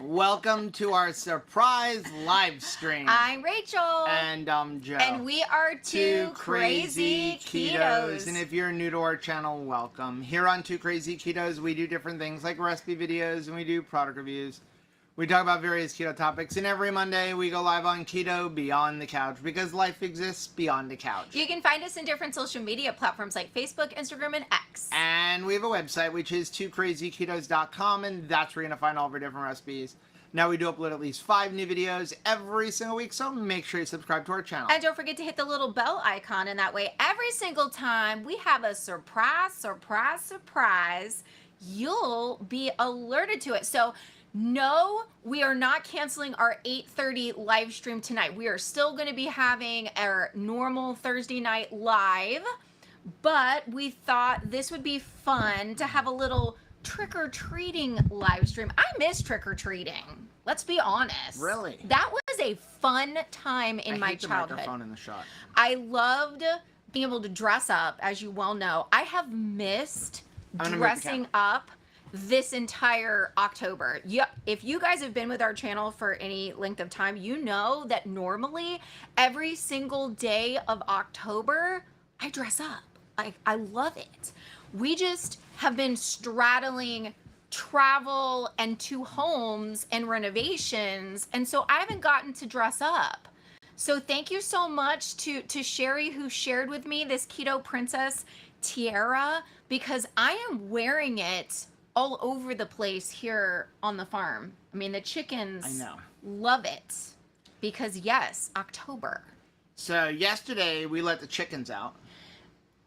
Welcome to our surprise live stream. I'm Rachel. And I'm Joe. And we are two crazy ketos. And if you're new to our channel, welcome. Here on Two Crazy Ketos, we do different things like recipe videos and we do product reviews. We talk about various keto topics, and every Monday we go live on Keto Beyond the Couch because life exists beyond the couch. You can find us in different social media platforms like Facebook, Instagram, and X. And we have a website, which is twocrazyketos.com, and that's where you're going to find all of our different recipes. Now, we do upload at least 5 new videos every single week, so make sure you subscribe to our channel. And don't forget to hit the little bell icon, and that way every single time we have a surprise, you'll be alerted to it. So, no, we are not canceling our 8:30 live stream tonight. We are still going to be having our normal Thursday night live, but we thought this would be fun to have a little trick-or-treating live stream. I miss trick-or-treating. Let's be honest. Really? That was a fun time in my childhood. The microphone in the shot. I loved being able to dress up, as you well know. I have missed dressing up this entire October. If you guys have been with our channel for any length of time, you know that normally every single day of October, I dress up. I love it. We just have been straddling travel and 2 homes and renovations, and so I haven't gotten to dress up. So thank you so much to Sherry, who shared with me this Keto Princess tiara, because I am wearing it all over the place here on the farm. I mean, the chickens love it because, yes, October. So yesterday we let the chickens out.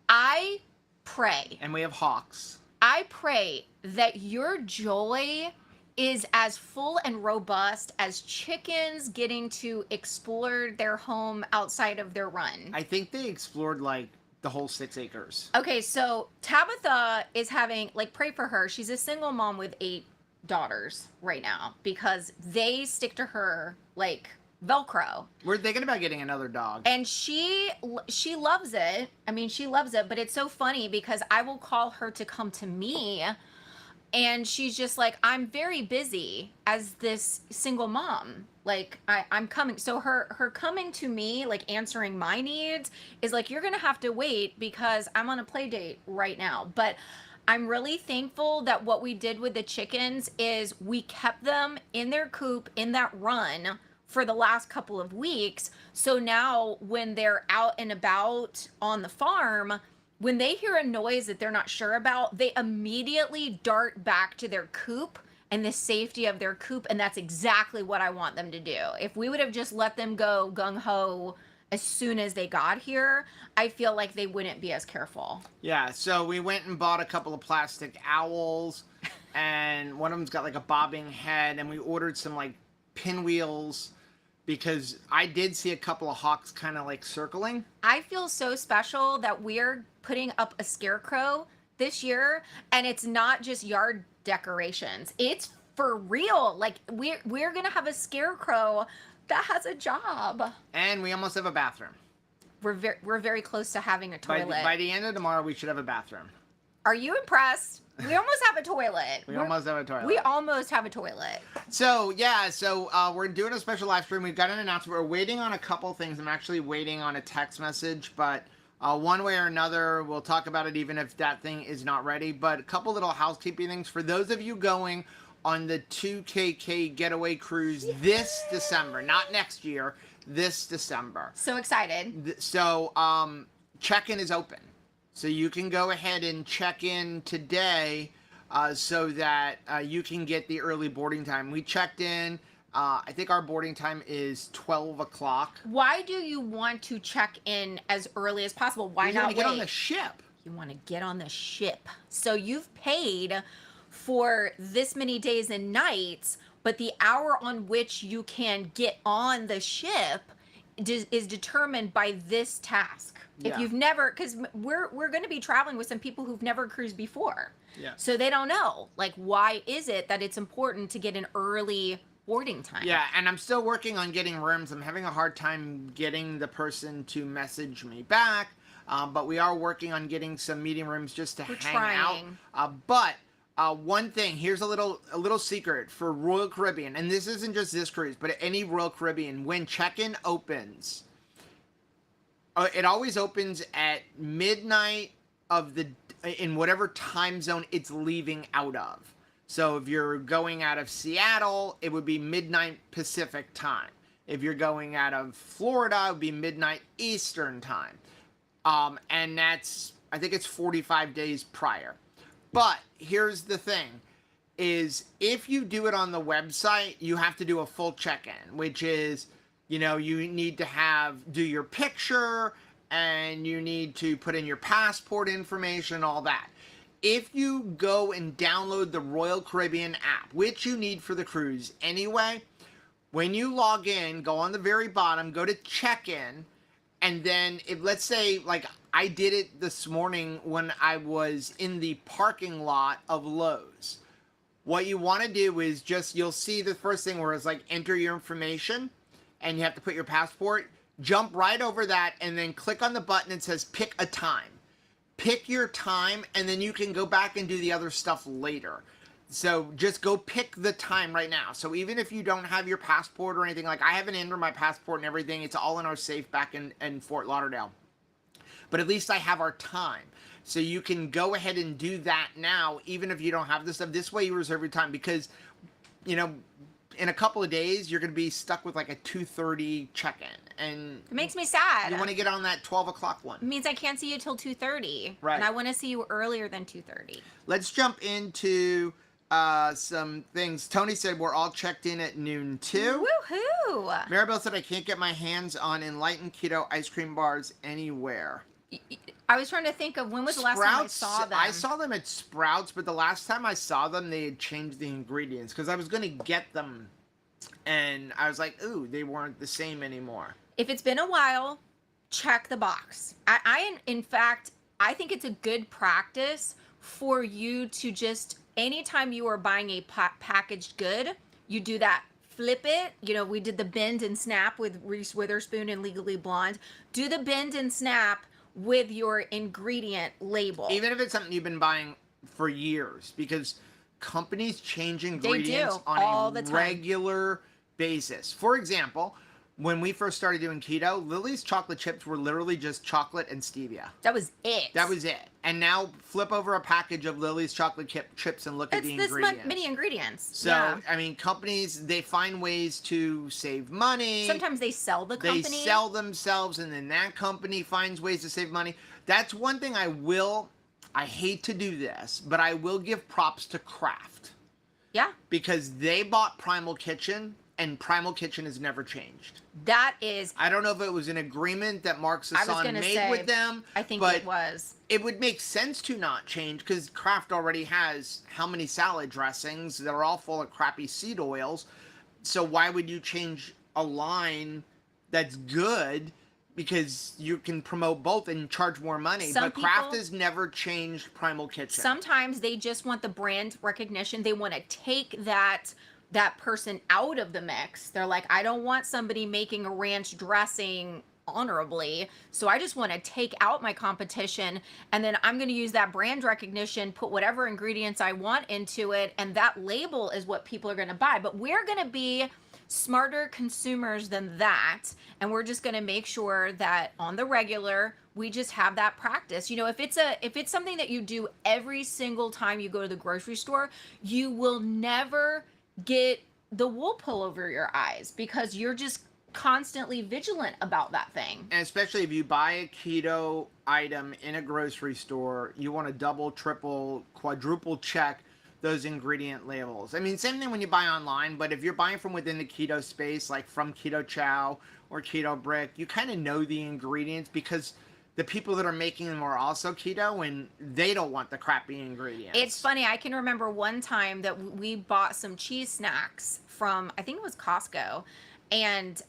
I pray. And we have hawks. I pray that your joy is as full and robust as chickens getting to explore their home outside of their run. I think they explored like the whole 6 acres. Okay, so Tabitha is having, pray for her. She's a single mom with 8 daughters right now because they stick to her like Velcro. We're thinking about getting another dog. And she loves it. I mean, she loves it, but it's so funny because I will call her to come to me and she's just like, I'm very busy as this single mom. Like, I'm coming. So her coming to me, like answering my needs, is like, you're going to have to wait because I'm on a play date right now. But I'm really thankful that what we did with the chickens is we kept them in their coop in that run for the last couple of weeks. So now when they're out and about on the farm, when they hear a noise that they're not sure about, they immediately dart back to their coop and the safety of their coop, and that's exactly what I want them to do. If we would have just let them go gung-ho as soon as they got here, I feel like they wouldn't be as careful. Yeah, so we went and bought a couple of plastic owls, and one of them's got like a bobbing head, and we ordered some like pinwheels because I did see a couple of hawks kind of like circling. I feel so special that we're putting up a scarecrow this year, and it's not just yard decorations. It's for real. Like we're gonna have a scarecrow that has a job. And we almost have a bathroom. We're very close to having a toilet. By the end of tomorrow, we should have a bathroom. Are you impressed? We almost have a toilet. We almost have a toilet. We almost have a toilet. So, yeah, we're doing a special live stream. We've got an announcement. We're waiting on a couple things. I'm actually waiting on a text message, but one way or another, we'll talk about it even if that thing is not ready. But a couple little housekeeping things. For those of you going on the 2KK getaway cruise this December, not next year, this December. So excited. So, check-in is open. So you can go ahead and check in today so that you can get the early boarding time. We checked in. I think our boarding time is 12 o'clock. Why do you want to check in as early as possible? Why not wait? You want to get on the ship. You want to get on the ship. So you've paid for this many days and nights, but the hour on which you can get on the ship is determined by this task. If you've never, because we're going to be traveling with some people who've never cruised before. Yeah. So they don't know, like, why is it that it's important to get an early boarding time? Yeah, and I'm still working on getting rooms. I'm having a hard time getting the person to message me back, but we are working on getting some meeting rooms just to hang out. But One thing, here's a little secret for Royal Caribbean, and this isn't just this cruise, but any Royal Caribbean. When check-in opens, it always opens at midnight of the in whatever time zone it's leaving out of. So if you're going out of Seattle, it would be midnight Pacific time. If you're going out of Florida, it would be midnight Eastern time. And that's, I think it's 45 days prior. But here's the thing, is if you do it on the website, you have to do a full check-in, which is, you need to do your picture, and you need to put in your passport information, all that. If you go and download the Royal Caribbean app, which you need for the cruise anyway, when you log in, go on the very bottom, go to check-in, and then if, let's say, like I did it this morning when I was in the parking lot of Lowe's. What you want to do is just, you'll see the first thing where it's like enter your information, and you have to put your passport. Jump right over that and then click on the button that says pick a time. Pick your time, and then you can go back and do the other stuff later. So just go pick the time right now. So even if you don't have your passport or anything, like I haven't entered my passport and everything, it's all in our safe back in Fort Lauderdale. But at least I have our time. So you can go ahead and do that now, even if you don't have this stuff. This way you reserve your time, because, in a couple of days, you're going to be stuck with like a 2:30 check-in. And it makes me sad. You want to get on that 12 o'clock one. It means I can't see you till 2:30. Right. And I want to see you earlier than 2:30. Let's jump into some things. Tony said we're all checked in at noon too. Woohoo! Maribel said I can't get my hands on enlightened keto ice cream bars anywhere. I was trying to think of when was the last time I saw them. I saw them at Sprouts, but the last time I saw them, they had changed the ingredients, because I was going to get them, and I was like, ooh, they weren't the same anymore. If it's been a while, check the box. In fact, I think it's a good practice for you to just, anytime you are buying a packaged good, you do that. Flip it. We did the bend and snap with Reese Witherspoon and Legally Blonde. Do the bend and snap with your ingredient label. Even if it's something you've been buying for years, because companies change ingredients on a regular basis. For example, when we first started doing keto, Lily's chocolate chips were literally just chocolate and stevia. That was it. That was it. And now flip over a package of Lily's chocolate chips and look at the ingredients. It's many ingredients. So, yeah. Companies, they find ways to save money. Sometimes they sell the company. They sell themselves, and then that company finds ways to save money. That's one thing I hate to do this, but I will give props to Kraft. Yeah. Because they bought Primal Kitchen, and Primal Kitchen has never changed. That is... I don't know if it was an agreement that Mark Sasson made with them. I think it was. It would make sense to not change, because Kraft already has how many salad dressings that are all full of crappy seed oils. So why would you change a line that's good, because you can promote both and charge more money? But Kraft has never changed Primal Kitchen. Sometimes they just want the brand recognition. They want to take that person out of the mix. They're like, I don't want somebody making a ranch dressing honorably, so I just want to take out my competition, and then I'm going to use that brand recognition, put whatever ingredients I want into it, and that label is what people are going to buy. But we're going to be smarter consumers than that, and we're just going to make sure that on the regular we just have that practice. If it's something that you do every single time you go to the grocery store, you will never get the wool pull over your eyes, because you're just constantly vigilant about that thing. And especially if you buy a keto item in a grocery store, you want to double, triple, quadruple check those ingredient labels. I mean, same thing when you buy online, but if you're buying from within the keto space, like from Keto Chow or Keto Brick, you kind of know the ingredients, because the people that are making them are also keto, and they don't want the crappy ingredients. It's funny. I can remember one time that we bought some cheese snacks from, I think it was Costco, and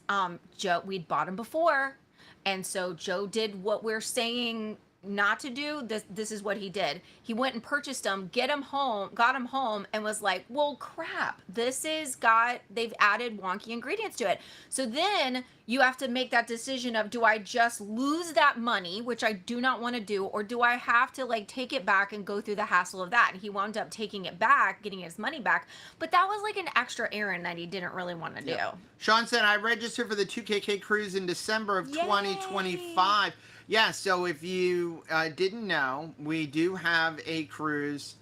Joe, we'd bought them before, and so Joe did what we're saying not to do, this is what he did. He went and purchased them, got him home, and was like, well, crap, they've added wonky ingredients to it. So then you have to make that decision of, do I just lose that money, which I do not want to do, or do I have to like take it back and go through the hassle of that? And he wound up taking it back, getting his money back. But that was like an extra errand that he didn't really want to do. Sean said, I registered for the 2KK cruise in December of 2025. Yeah, so if you didn't know, we do have a cruise,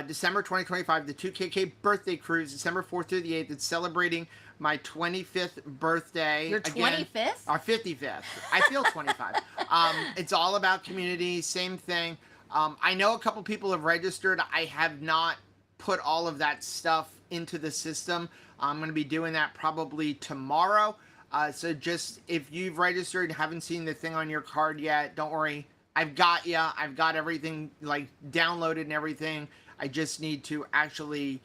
December 2025, the 2KK birthday cruise, December 4th through the 8th. It's celebrating my 25th birthday. Your 25th? Our 55th. I feel 25. It's all about community, same thing. I know a couple people have registered. I have not put all of that stuff into the system. I'm going to be doing that probably tomorrow. So just, if you've registered and haven't seen the thing on your card yet, don't worry. I've got ya. I've got everything like downloaded and everything. I just need to actually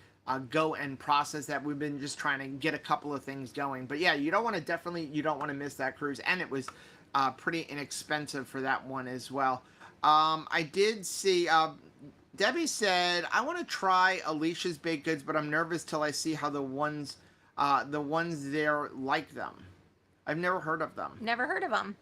go and process that. We've been just trying to get a couple of things going. But yeah, you don't want to miss that cruise. And it was pretty inexpensive for that one as well. I did see, Debbie said, I want to try Alicia's baked goods, but I'm nervous till I see how the ones there like them. I've never heard of them. Never heard of them.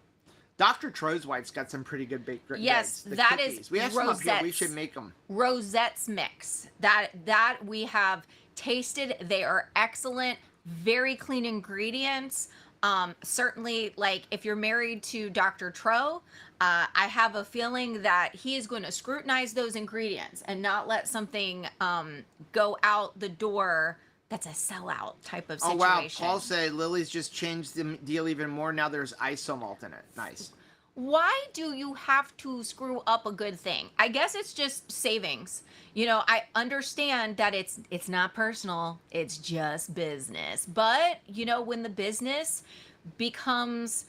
Dr. Tro's wife's got some pretty good baked goods. Yes, that cookies. Is. We have some up here. We should make them. Rosette's mix. That we have tasted. They are excellent. Very clean ingredients. Certainly, like if you're married to Dr. Tro, I have a feeling that he is going to scrutinize those ingredients and not let something go out the door that's a sellout type of situation. Oh, wow. Paul said Lily's just changed the deal even more. Now there's isomalt in it. Nice. Why do you have to screw up a good thing? I guess it's just savings. You know, I understand that it's not personal. It's just business. But, you know, when the business becomes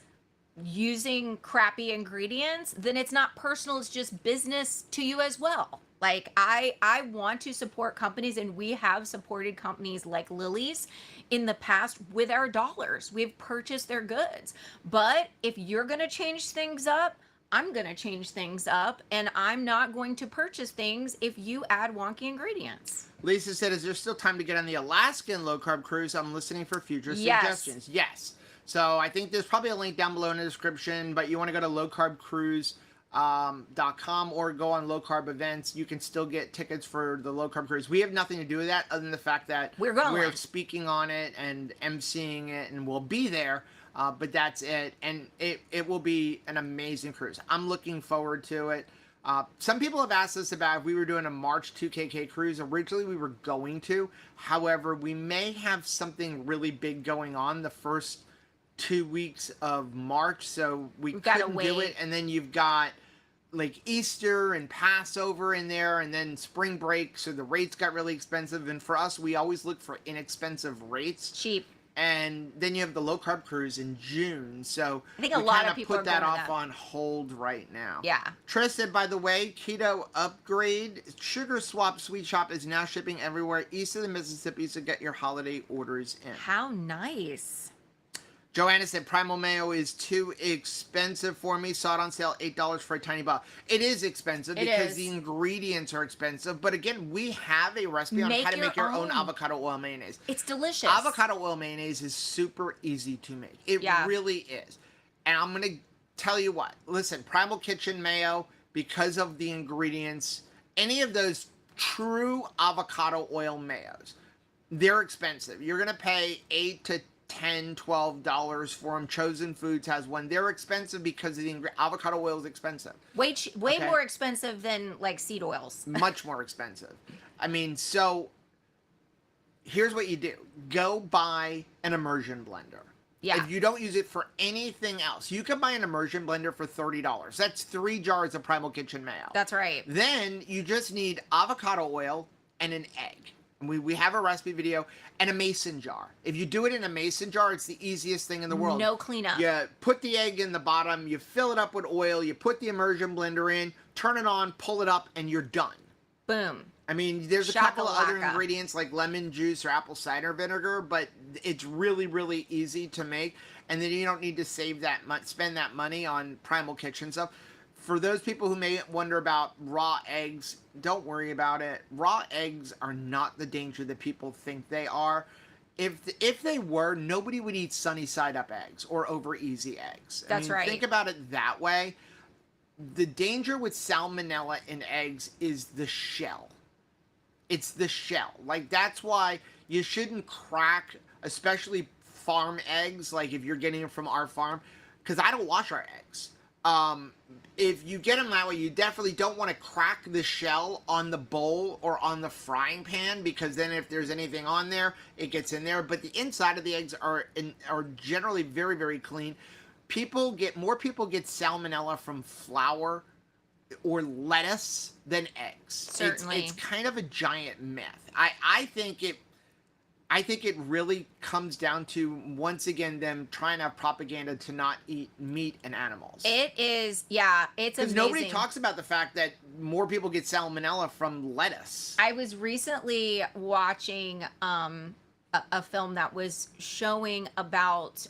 using crappy ingredients, then it's not personal. It's just business to you as well. Like, I want to support companies, and we have supported companies like Lily's in the past with our dollars. We've purchased their goods. But if you're going to change things up, I'm going to change things up, and I'm not going to purchase things if you add wonky ingredients. Lisa said, is there still time to get on the Alaskan low-carb cruise? I'm listening for future suggestions. Yes. So I think there's probably a link down below in the description, but you want to go to lowcarbcruise.com or go on low carb events. You can still get tickets for the low carb cruise. We have nothing to do with that other than the fact that we're speaking on it and emceeing it, and we'll be there. But that's it. And it will be an amazing cruise. I'm looking forward to it. Some people have asked us about if we were doing a March 2KK cruise. Originally, we were going to. However, we may have something really big going on the first 2 weeks of March, so we couldn't do it. And then you've got like Easter and Passover in there, and then spring break, so the rates got really expensive. And for us, we always look for inexpensive rates, cheap. And then you have the low carb cruise in June, so I think a lot of people put that off on hold right now. Yeah. Trish said, by the way, keto upgrade sugar swap sweet shop is now shipping everywhere east of the Mississippi, so get your holiday orders in. How nice. Joanna said, Primal Mayo is too expensive for me. Saw it on sale, $8 for a tiny bottle. It is expensive because the ingredients are expensive. But again, we have a recipe on how to make your own avocado oil mayonnaise. It's delicious. Avocado oil mayonnaise is super easy to make. It really is. And I'm going to tell you what. Listen, Primal Kitchen Mayo, because of the ingredients, any of those true avocado oil mayos, they're expensive. You're going to pay $8 to $10, $12 for them. Chosen Foods has one. They're expensive because the avocado oil is expensive. Way more expensive than like seed oils. Much more expensive. I mean, so here's what you do. Go buy an immersion blender. Yeah. If you don't use it for anything else, you can buy an immersion blender for $30. That's 3 jars of Primal Kitchen Mayo. That's right. Then you just need avocado oil and an egg. We have a recipe video and a mason jar. If you do it in a mason jar, it's the easiest thing in the world. No cleanup. You put the egg in the bottom, you fill it up with oil, you put the immersion blender in, turn it on, pull it up, and you're done. Boom. I mean, there's a couple of other ingredients like lemon juice or apple cider vinegar, but it's really, really easy to make. And then you don't need to spend that money on Primal Kitchen stuff. For those people who may wonder about raw eggs, don't worry about it. Raw eggs are not the danger that people think they are. If they were, nobody would eat sunny side up eggs or over easy eggs. That's right. Think about it that way. The danger with salmonella in eggs is the shell. It's the shell. Like, that's why you shouldn't crack, especially farm eggs, like if you're getting them from our farm, because I don't wash our eggs. If you get them that way, you definitely don't want to crack the shell on the bowl or on the frying pan, because then if there's anything on there, it gets in there. But the inside of the eggs are generally very, very clean. More people get salmonella from flour or lettuce than eggs. Certainly. It's kind of a giant myth. I think it really comes down to, once again, them trying to have propaganda to not eat meat and animals. It is, yeah, it's amazing. Because nobody talks about the fact that more people get salmonella from lettuce. I was recently watching a film that was showing about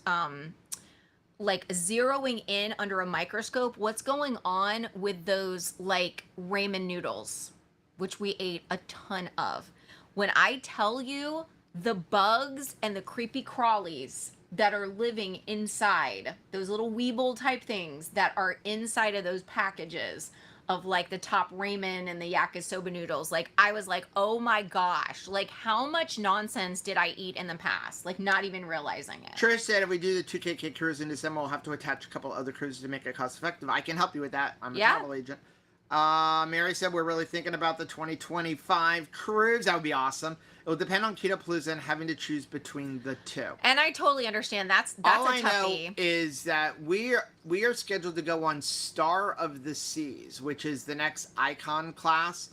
like zeroing in under a microscope what's going on with those like ramen noodles, which we ate a ton of. When I tell you the bugs and the creepy crawlies that are living inside, those little weeble type things that are inside of those packages of like the top ramen and the yakisoba noodles, like I was like, oh my gosh, like how much nonsense did I eat in the past? Like not even realizing it. Trish said if we do the 2KK cruise in December, we'll have to attach a couple other cruises to make it cost effective. I can help you with that. I'm a travel agent. Mary said we're really thinking about the 2025 cruise. That would be awesome. It will depend on Keto and having to choose between the two. And I totally understand. That's all a I toughie. know is that we are scheduled to go on Star of the Seas, which is the next Icon class,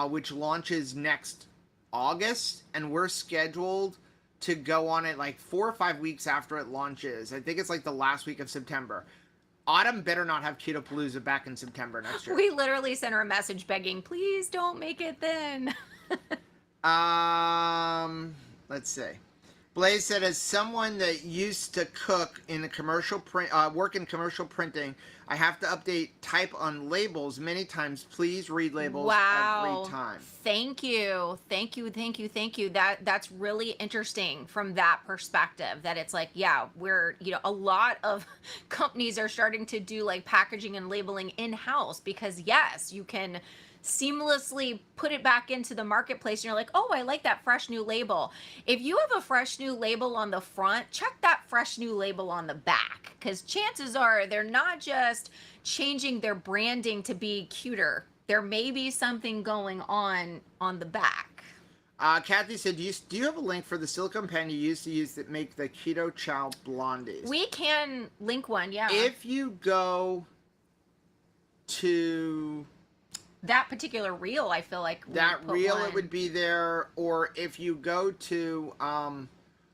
which launches next August, and we're scheduled to go on it like 4 or 5 weeks after it launches. I think it's like the last week of September. Autumn better not have Keto back in September next year. We literally sent her a message begging, please don't make it then. Let's see. Blaze said, as someone that used to cook in a commercial work in commercial printing, I have to update type on labels many times. Please read labels every time. Thank you. That's really interesting from that perspective, that it's like, yeah, we're, a lot of companies are starting to do like packaging and labeling in-house, because yes, you can seamlessly put it back into the marketplace and you're like, oh, I like that fresh new label. If you have a fresh new label on the front, check that fresh new label on the back, because chances are they're not just changing their branding to be cuter. There may be something going on the back. Kathy said, do you have a link for the silicone pen you used to use that make the Keto Chow blondies? We can link one, yeah. If you go to that particular reel, I feel like that reel, it would be there. Or if you go to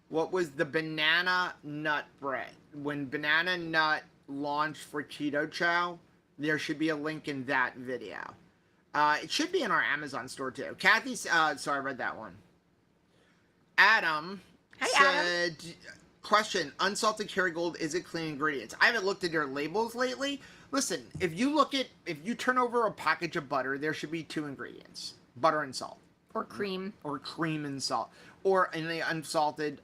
what was the banana nut bread, when banana nut launched for Keto Chow, there should be a link in that video. It should be in our Amazon store too. Kathy, sorry, I read that one. Adam said, question, unsalted Kerrygold, is it clean ingredients? I haven't looked at their labels lately. Listen, if you turn over a package of butter, there should be 2 ingredients: butter and salt. Or cream. Or cream and salt. Or in the unsalted.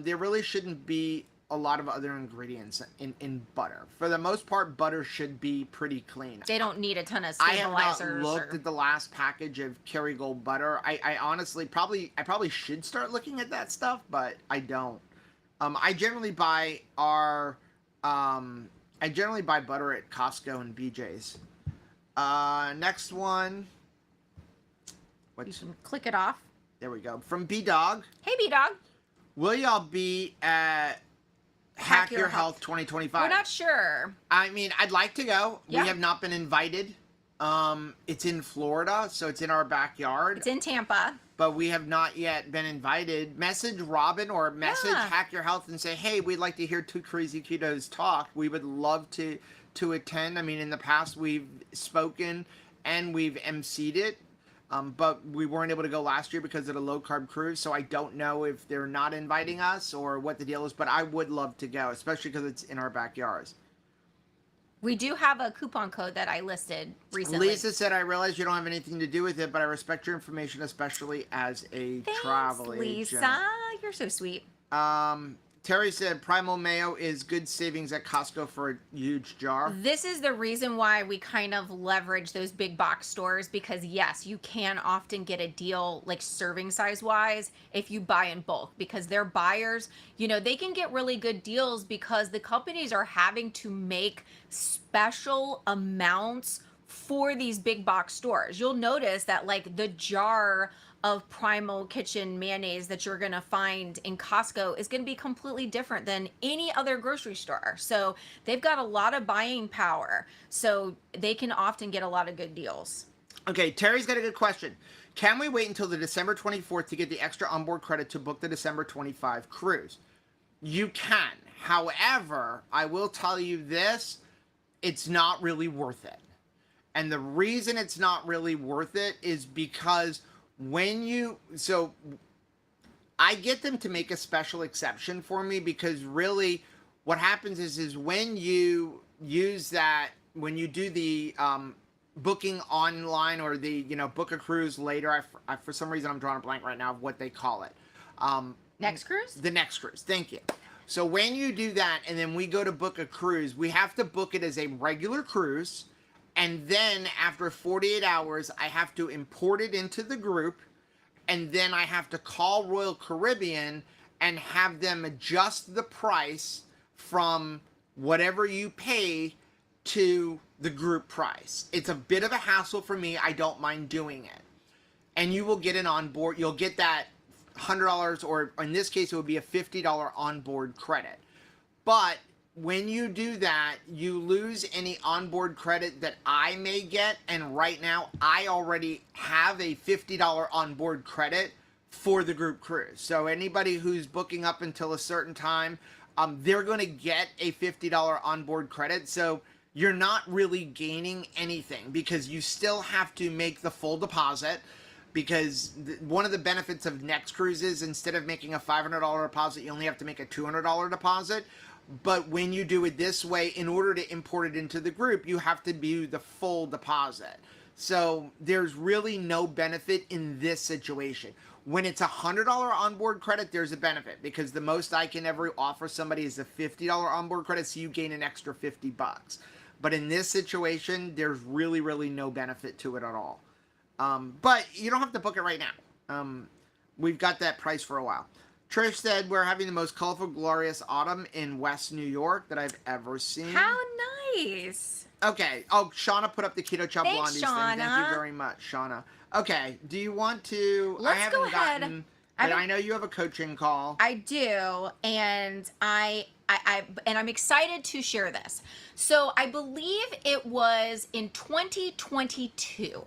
There really shouldn't be a lot of other ingredients in butter. For the most part, butter should be pretty clean. They don't need a ton of I stabilizers. have not looked at the last package of Kerrygold butter. I honestly probably should start looking at that stuff, but I don't. I generally buy butter at Costco and BJ's. Next one. You can click it off. There we go. From B-Dog. Hey, B-Dog. Will y'all be at Hack Your Health 2025? We're not sure. I mean, I'd like to go. Yeah. We have not been invited. It's in Florida, so it's in our backyard. It's in Tampa. But we have not yet been invited. Message Robin or message Hack Your Health and say, hey, we'd like to hear 2 Crazy Ketos talk. We would love to attend. I mean, in the past, we've spoken and we've emceed it. But we weren't able to go last year because of the low-carb cruise, so I don't know if they're not inviting us or what the deal is, but I would love to go, especially because it's in our backyards. We do have a coupon code that I listed recently. Lisa said, I realize you don't have anything to do with it, but I respect your information, especially as a Thanks, travel Lisa. agent. You're so sweet. Terry said, Primal Mayo is good savings at Costco for a huge jar. This is the reason why we kind of leverage those big box stores, because yes, you can often get a deal like serving size wise if you buy in bulk, because their buyers, you know, they can get really good deals because the companies are having to make special amounts for these big box stores. You'll notice that like the jar of Primal Kitchen mayonnaise that you're gonna find in Costco is gonna be completely different than any other grocery store. So they've got a lot of buying power. So they can often get a lot of good deals. Okay, Terry's got a good question. Can we wait until the December 24th to get the extra onboard credit to book the December 25 cruise? You can. However, I will tell you this, it's not really worth it. And the reason it's not really worth it is because I get them to make a special exception for me, because really what happens is when you use that, when you do the booking online, or the, book a cruise later, I for some reason I'm drawing a blank right now of what they call it. Next cruise? The next cruise. Thank you. So when you do that and then we go to book a cruise, we have to book it as a regular cruise. And then after 48 hours, I have to import it into the group. And then I have to call Royal Caribbean and have them adjust the price from whatever you pay to the group price. It's a bit of a hassle for me. I don't mind doing it. And you will get an onboard, you'll get that $100, or in this case, it would be a $50 onboard credit. But when you do that, you lose any onboard credit that I may get. And right now, I already have a $50 onboard credit for the group cruise. So anybody who's booking up until a certain time, they're going to get a $50 onboard credit. So you're not really gaining anything, because you still have to make the full deposit. Because one of the benefits of Next Cruises, instead of making a $500 deposit, you only have to make a $200 deposit. But when you do it this way, in order to import it into the group, you have to do the full deposit. So there's really no benefit in this situation. When it's a $100 onboard credit, there's a benefit, because the most I can ever offer somebody is a $50 onboard credit, so you gain an extra $50. But in this situation, there's really, really no benefit to it at all. But you don't have to book it right now. We've got that price for a while. Trish said, we're having the most colorful, glorious autumn in West New York that I've ever seen. How nice. Okay. Oh, Shauna put up the Keto Chub Thanks, Blondies Shauna. thing. Thank you very much, Shauna. Okay. Do you want to... Let's go ahead. But I know you have a coaching call. I do, and I'm excited to share this. So I believe it was in 2022.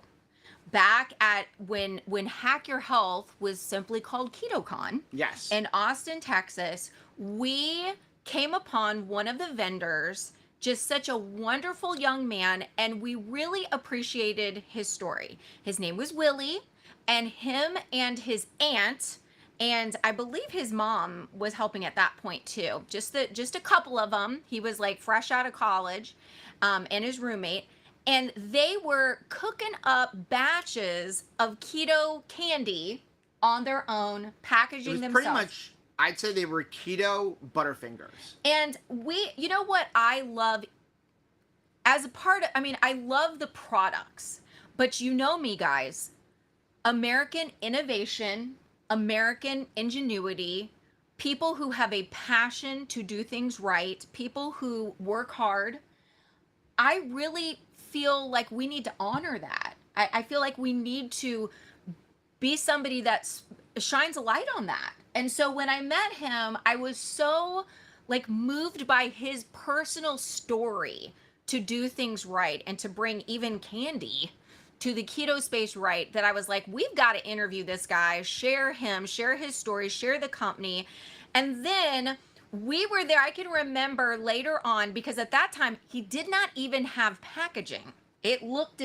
Back at when Hack Your Health was simply called KetoCon. Yes. In Austin, Texas, we came upon one of the vendors, just such a wonderful young man, and we really appreciated his story. His name was Willie, and him and his aunt, and I believe his mom was helping at that point too. Just a couple of them. He was like fresh out of college, and his roommate. And they were cooking up batches of keto candy on their own, packaging themselves. Pretty much, I'd say they were keto Butterfingers. And you know what I love as a part of, I love the products, but you know me, guys, American innovation, American ingenuity, people who have a passion to do things right, people who work hard. I really feel like we need to honor that. I feel like we need to be somebody that shines a light on that. And so when I met him, I was so like moved by his personal story to do things right and to bring even candy to the keto space right, that I was like, we've got to interview this guy, share him, share his story, share the company. And then we were there. I can remember later on, because at that time he did not even have packaging. It looked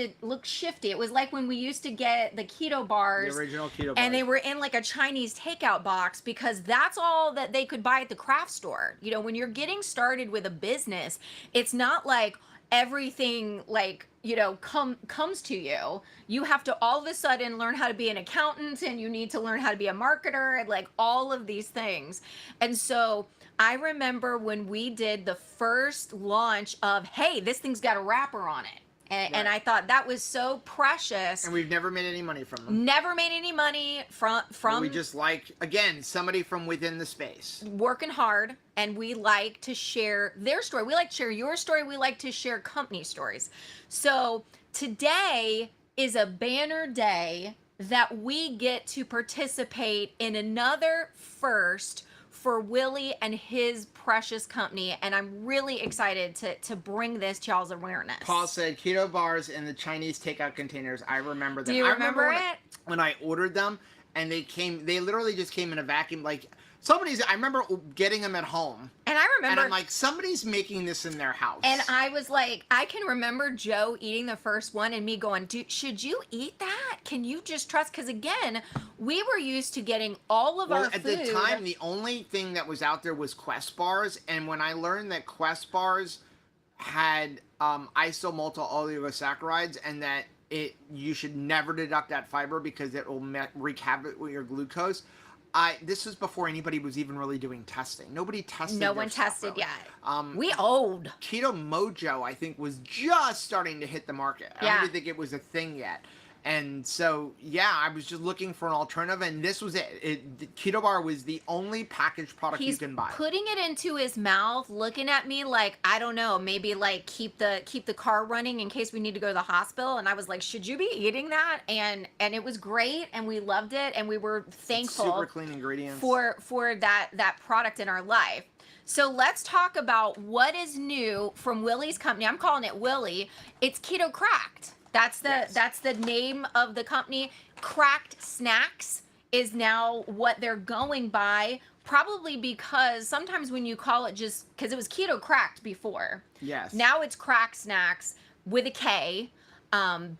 shifty. It was like when we used to get the keto bars, the original keto bars, and they were in like a Chinese takeout box, because that's all that they could buy at the craft store. You know, when you're getting started with a business, it's not like everything like, you know, comes to you. You have to all of a sudden learn how to be an accountant, and you need to learn how to be a marketer, and like all of these things. And so I remember when we did the first launch of, hey, this thing's got a wrapper on it. And I thought that was so precious. And we've never made any money from them. Never made any money from We just like, again, somebody from within the space. Working hard, and we like to share their story. We like to share your story. We like to share company stories. So today is a banner day that we get to participate in another first for Willie and his precious company, and I'm really excited to bring this to y'all's awareness. Paul said keto bars in the Chinese takeout containers. I remember them. Do you remember it? When I ordered them, and they literally just came in a vacuum. Like I remember getting them at home. And I remember, and I'm like, somebody's making this in their house. And I was like, I can remember Joe eating the first one and me going, should you eat that? Can you just trust? Because again, we were used to getting all of our food. At the time, the only thing that was out there was Quest bars. And when I learned that Quest bars had isomaltol oligosaccharides, and that you should never deduct that fiber because it will wreak havoc with your glucose. This was before anybody was even really doing testing. Nobody tested. No one tested really. yet. We old. Keto Mojo, I think, was just starting to hit the market. I don't even think it was a thing yet. And so, yeah, I was just looking for an alternative, and this was it. The Keto Bar was the only packaged product you can buy. He's putting it into his mouth, looking at me like, I don't know, maybe like keep the car running in case we need to go to the hospital. And I was like, should you be eating that? And it was great, and we loved it, and we were thankful. Super clean ingredients. For that product in our life. So let's talk about what is new from Willie's company. I'm calling it Willie. It's Keto Cracked. That's the name of the company. Cracked Snacks is now what they're going by, probably because sometimes when you call it just, because it was Keto Cracked before. Yes. Now it's Cracked Snacks with a K,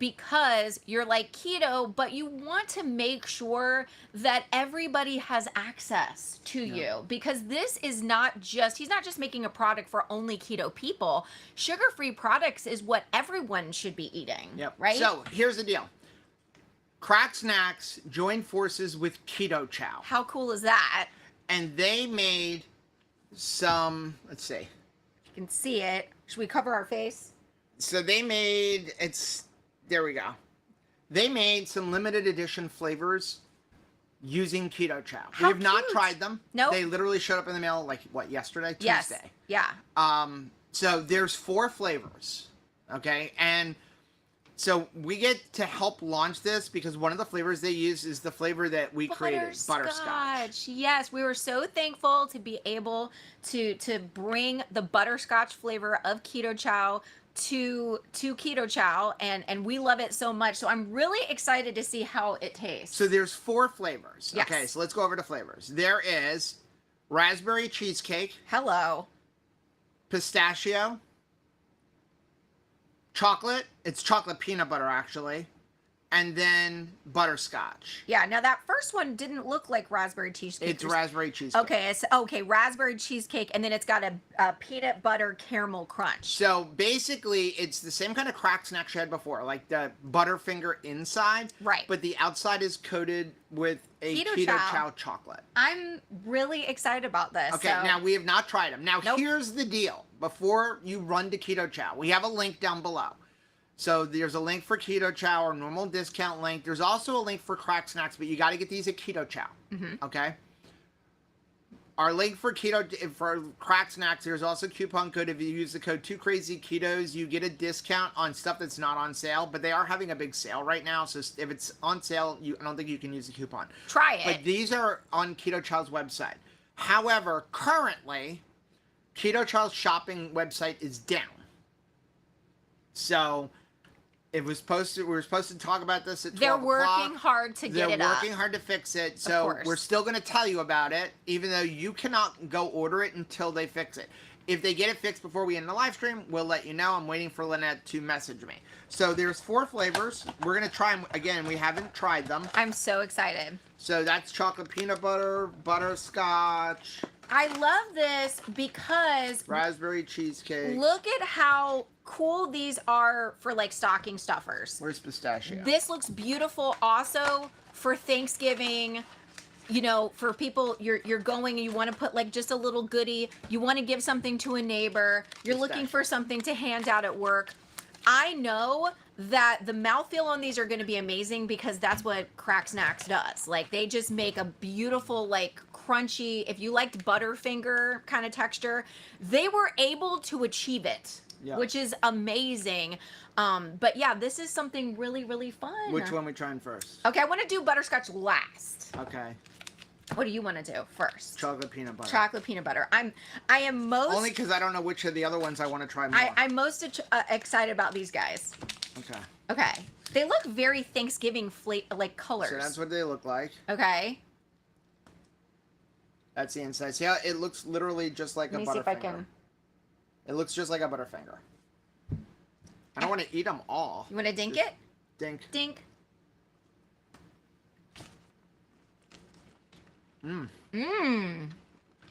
because you're like keto, but you want to make sure that everybody has access to you, because this is not just, he's not just making a product for only keto people. Sugar-free products is what everyone should be eating. Yep. Right? So here's the deal. Cracked Snacks joined forces with Keto Chow. How cool is that? And they made some, let's see. You can see it. Should we cover our face? So they made, there we go. They made some limited edition flavors using Keto Chow. We have not tried them. No. They literally showed up in the mail, like, what, yesterday? Yes. Tuesday. Yeah. So there's 4 flavors, okay? And so we get to help launch this because one of the flavors they use is the flavor that we created, butterscotch. Yes, we were so thankful to be able to bring the butterscotch flavor of Keto Chow to Keto Chow, and we love it so much. So I'm really excited to see how it tastes. So there's 4 flavors. Yes. Okay, so let's go over the flavors. There is raspberry cheesecake. Hello. Pistachio. Chocolate. It's chocolate peanut butter, actually. And then butterscotch. Yeah, now that first one didn't look like raspberry cheesecake. It's raspberry cheesecake. Okay, raspberry cheesecake, and then it's got a peanut butter caramel crunch. So basically, it's the same kind of cracked snack you had before, like the Butterfinger inside. Right. But the outside is coated with a Keto Chow chocolate. I'm really excited about this. Okay, now we have not tried them. Now Nope. Here's the deal. Before you run to Keto Chow, we have a link down below. So there's a link for Keto Chow, or normal discount link. There's also a link for Cracked Snacks, but you got to get these at Keto Chow. Okay. Our link for Cracked Snacks, there's also a coupon code. If you use the code 2krazyketos, you get a discount on stuff that's not on sale. But they are having a big sale right now, so if it's on sale, I don't think you can use the coupon. Try it. But these are on Keto Chow's website. However, currently, Keto Chow's shopping website is down. So we were supposed to talk about this at 12 They're o'clock. working hard to get it up. They're working hard to fix it. So we're still going to tell you about it, even though you cannot go order it until they fix it. If they get it fixed before we end the live stream, we'll let you know. I'm waiting for Lynette to message me. So there's 4 flavors. We're going to try them. Again, we haven't tried them. I'm so excited. So that's chocolate peanut butter, butterscotch. I love this because raspberry cheesecake. Look at how cool these are for like stocking stuffers. Where's pistachio? This looks beautiful also for Thanksgiving. You know, for people you're going and you want to put like just a little goodie, you want to give something to a neighbor, you're looking for something to hand out at work. I know that the mouthfeel on these are going to be amazing because that's what Crack Snacks does. Like they just make a beautiful, like crunchy, if you liked Butterfinger kind of texture, they were able to achieve it, which is amazing. But yeah, this is something really, really fun. Which one we trying first? Okay, I want to do butterscotch last. Okay. What do you want to do first? Chocolate peanut butter. Chocolate peanut butter. I am most only because I don't know which of the other ones I want to try more. I'm most excited about these guys. Okay. Okay. They look very Thanksgiving like colors. So that's what they look like. Okay. That's the inside. See how it looks literally just like a Butterfinger. Let me see if I can. It looks just like a Butterfinger. I don't want to eat them all. You want to dink it? Dink. Dink. Mmm. Mmm.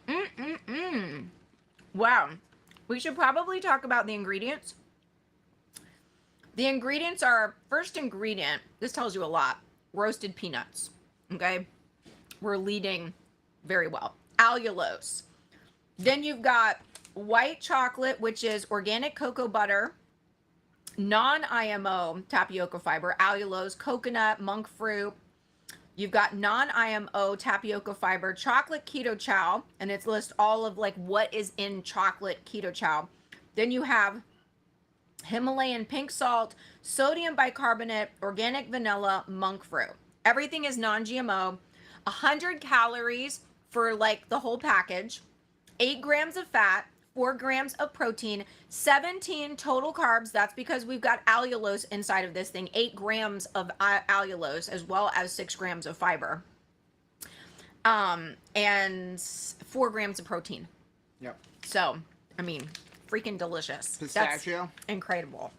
Mmm. Wow. We should probably talk about the ingredients. The ingredients are, first ingredient, this tells you a lot, roasted peanuts. Okay? We're leading very well. Allulose. Then you've got white chocolate, which is organic cocoa butter, non-IMO tapioca fiber, allulose, coconut, monk fruit. You've got non-IMO tapioca fiber, chocolate keto chow, and it lists all of like what is in chocolate keto chow. Then you have Himalayan pink salt, sodium bicarbonate, organic vanilla, monk fruit. Everything is non-GMO. 100 calories for like the whole package. 8 grams of fat, 4 grams of protein, 17 total carbs. That's because we've got allulose inside of this thing. 8 grams of allulose as well as 6 grams of fiber. And 4 grams of protein. Yep. So, I mean, freaking delicious. Pistachio. That's incredible.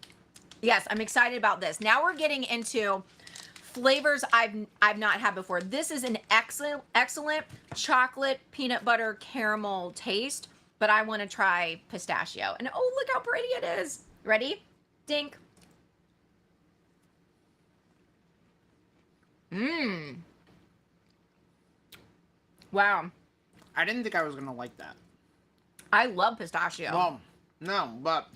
Yes, I'm excited about this. Now we're getting into flavors I've not had before. This is an excellent chocolate peanut butter caramel taste, but I want to try pistachio. And oh, look how pretty it is. Ready? Dink. Mmm. Wow. I didn't think I was going to like that. I love pistachio. Well, no, but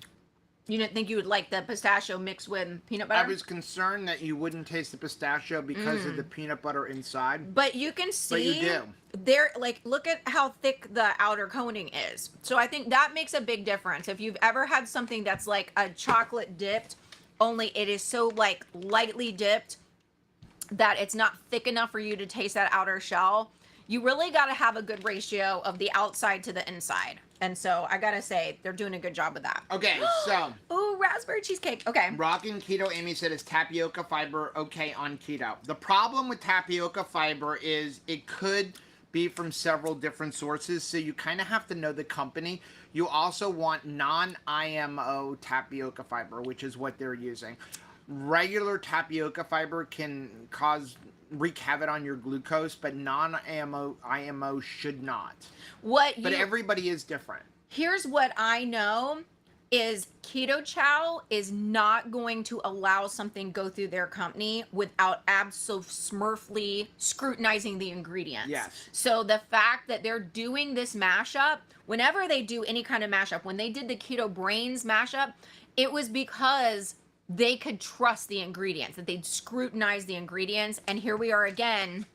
you didn't think you would like the pistachio mixed with peanut butter? I was concerned that you wouldn't taste the pistachio because of the peanut butter inside. But you can see. But you do. There, like, look at how thick the outer coating is. So I think that makes a big difference. If you've ever had something that's like a chocolate dipped, only it is so like lightly dipped that it's not thick enough for you to taste that outer shell. You really got to have a good ratio of the outside to the inside. And so I got to say, they're doing a good job with that. Okay, so. Ooh, raspberry cheesecake. Okay. Rockin' Keto, Amy said, is tapioca fiber okay on keto? The problem with tapioca fiber is it could be from several different sources, so you kind of have to know the company. You also want non-IMO tapioca fiber, which is what they're using. Regular tapioca fiber can wreak havoc on your glucose, but non-IMO should not. But everybody is different. Here's what I know is keto chow is not going to allow something go through their company without absolutely scrutinizing the ingredients. Yes. So the fact that they're doing this mashup, whenever they do any kind of mashup, when they did the Keto Brains mashup, it was because they could trust the ingredients, that they'd scrutinize the ingredients. And here we are again,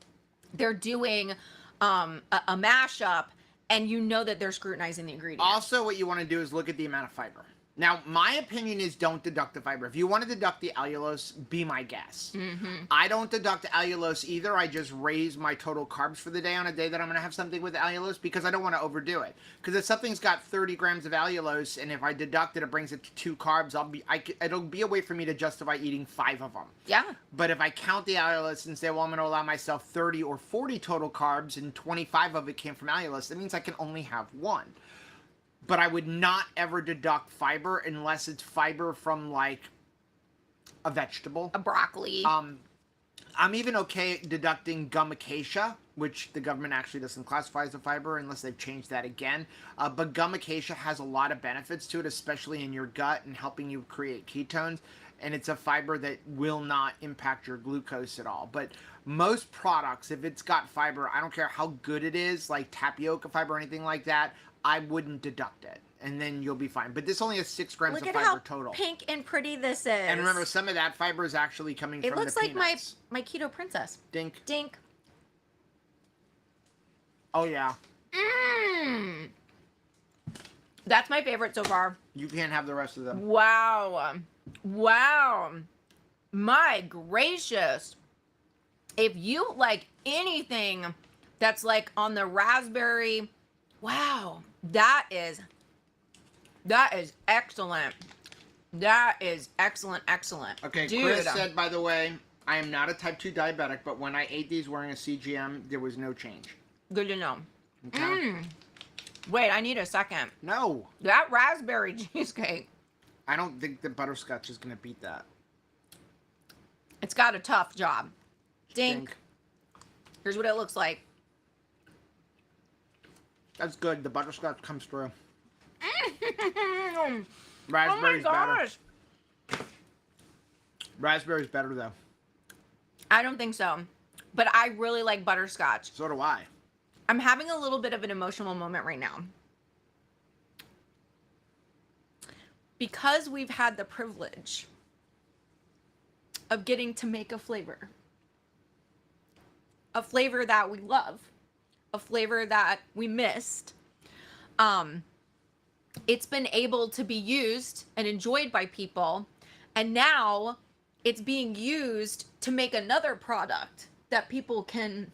they're doing a mashup, and you know that they're scrutinizing the ingredients. Also, what you want to do is look at the amount of fiber. Now, my opinion is don't deduct the fiber. If you want to deduct the allulose, be my guest. Mm-hmm. I don't deduct allulose either. I just raise my total carbs for the day on a day that I'm going to have something with allulose because I don't want to overdo it. Because if something's got 30 grams of allulose and if I deduct it, it brings it to 2 carbs, it'll be a way for me to justify eating 5 of them. Yeah. But if I count the allulose and say, well, I'm going to allow myself 30 or 40 total carbs and 25 of it came from allulose, that means I can only have 1. But I would not ever deduct fiber unless it's fiber from, like, a vegetable. A broccoli. I'm even okay deducting gum acacia which the government actually doesn't classify as a fiber unless they've changed that again. But gum acacia has a lot of benefits to it, especially in your gut and helping you create ketones. And it's a fiber that will not impact your glucose at all. But most products, if it's got fiber, I don't care how good it is, like tapioca fiber or anything like that, I wouldn't deduct it. And then you'll be fine. But this only has 6 grams Look of at fiber how total. pink and pretty this is. And remember, some of that fiber is actually coming from the peanuts. It looks like my keto princess. Dink. Dink. Oh, yeah. Mmm. That's my favorite so far. You can't have the rest of them. Wow. Wow. My gracious. If you like anything that's like on the raspberry, wow. That is excellent. That is excellent, excellent. Okay, dude. Chris said, by the way, I am not a type 2 diabetic, but when I ate these wearing a CGM, there was no change. Good to know. Okay? Wait, I need a second. No. That raspberry cheesecake. I don't think the butterscotch is going to beat that. It's got a tough job. Dink. Dink. Here's what it looks like. That's good. The butterscotch comes through. Oh Raspberry's my gosh. better. Raspberry's better, though. I don't think so. But I really like butterscotch. So do I. I'm having a little bit of an emotional moment right now. Because we've had the privilege of getting to make a flavor that we love, a flavor that we missed. It's been able to be used and enjoyed by people, and now it's being used to make another product that people can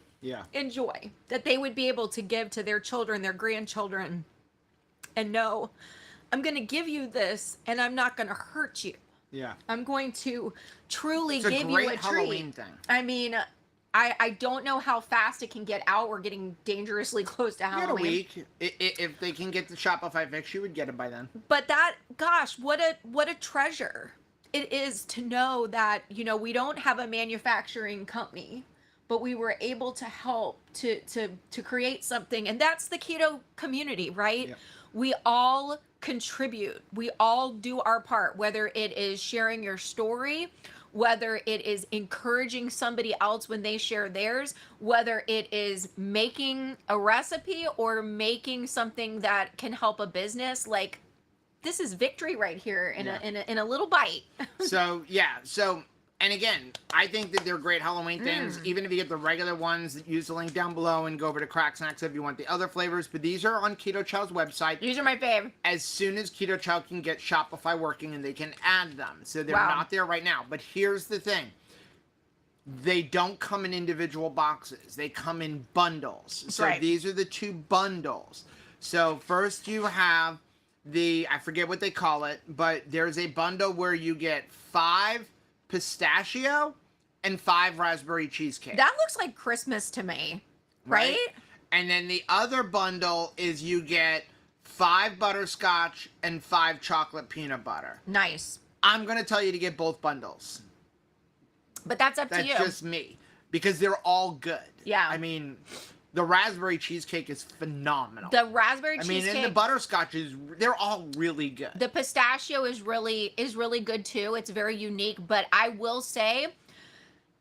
enjoy, that they would be able to give to their children, their grandchildren, and know, I'm going to give you this and I'm not going to hurt you. Yeah. I'm going to truly It's give you a treat. Halloween thing. I mean, I don't know how fast it can get out. We're getting dangerously close to Halloween. You got a week. If they can get the Shopify fix, you would get it by then. But that, gosh, what a treasure it is to know that, you know, we don't have a manufacturing company, but we were able to help to create something. And that's the keto community, right? Yep. We all contribute. We all do our part, whether it is sharing your story, whether it is encouraging somebody else when they share theirs, whether it is making a recipe or making something that can help a business. Like, this is victory right here in a little bite. So, yeah. So, and again, I think that they're great Halloween things. Even if you get the regular ones, use the link down below and go over to Crack Snacks if you want the other flavors. But these are on Keto Chow's website. These are my fave. As soon as Keto Chow can get Shopify working and they can add them. So they're not there right now. But here's the thing. They don't come in individual boxes. They come in bundles. So these are the 2 bundles. So first you have I forget what they call it, but there's a bundle where you get 5 pistachio and 5 raspberry cheesecake. That looks like Christmas to me, right? And then the other bundle is you get 5 butterscotch and 5 chocolate peanut butter. Nice. I'm going to tell you to get both bundles. But that's up to you. That's just me. Because they're all good. Yeah. I mean, the raspberry cheesecake is phenomenal. The raspberry cheesecake. I mean, and the butterscotch they're all really good. The pistachio is really good too. It's very unique, but I will say,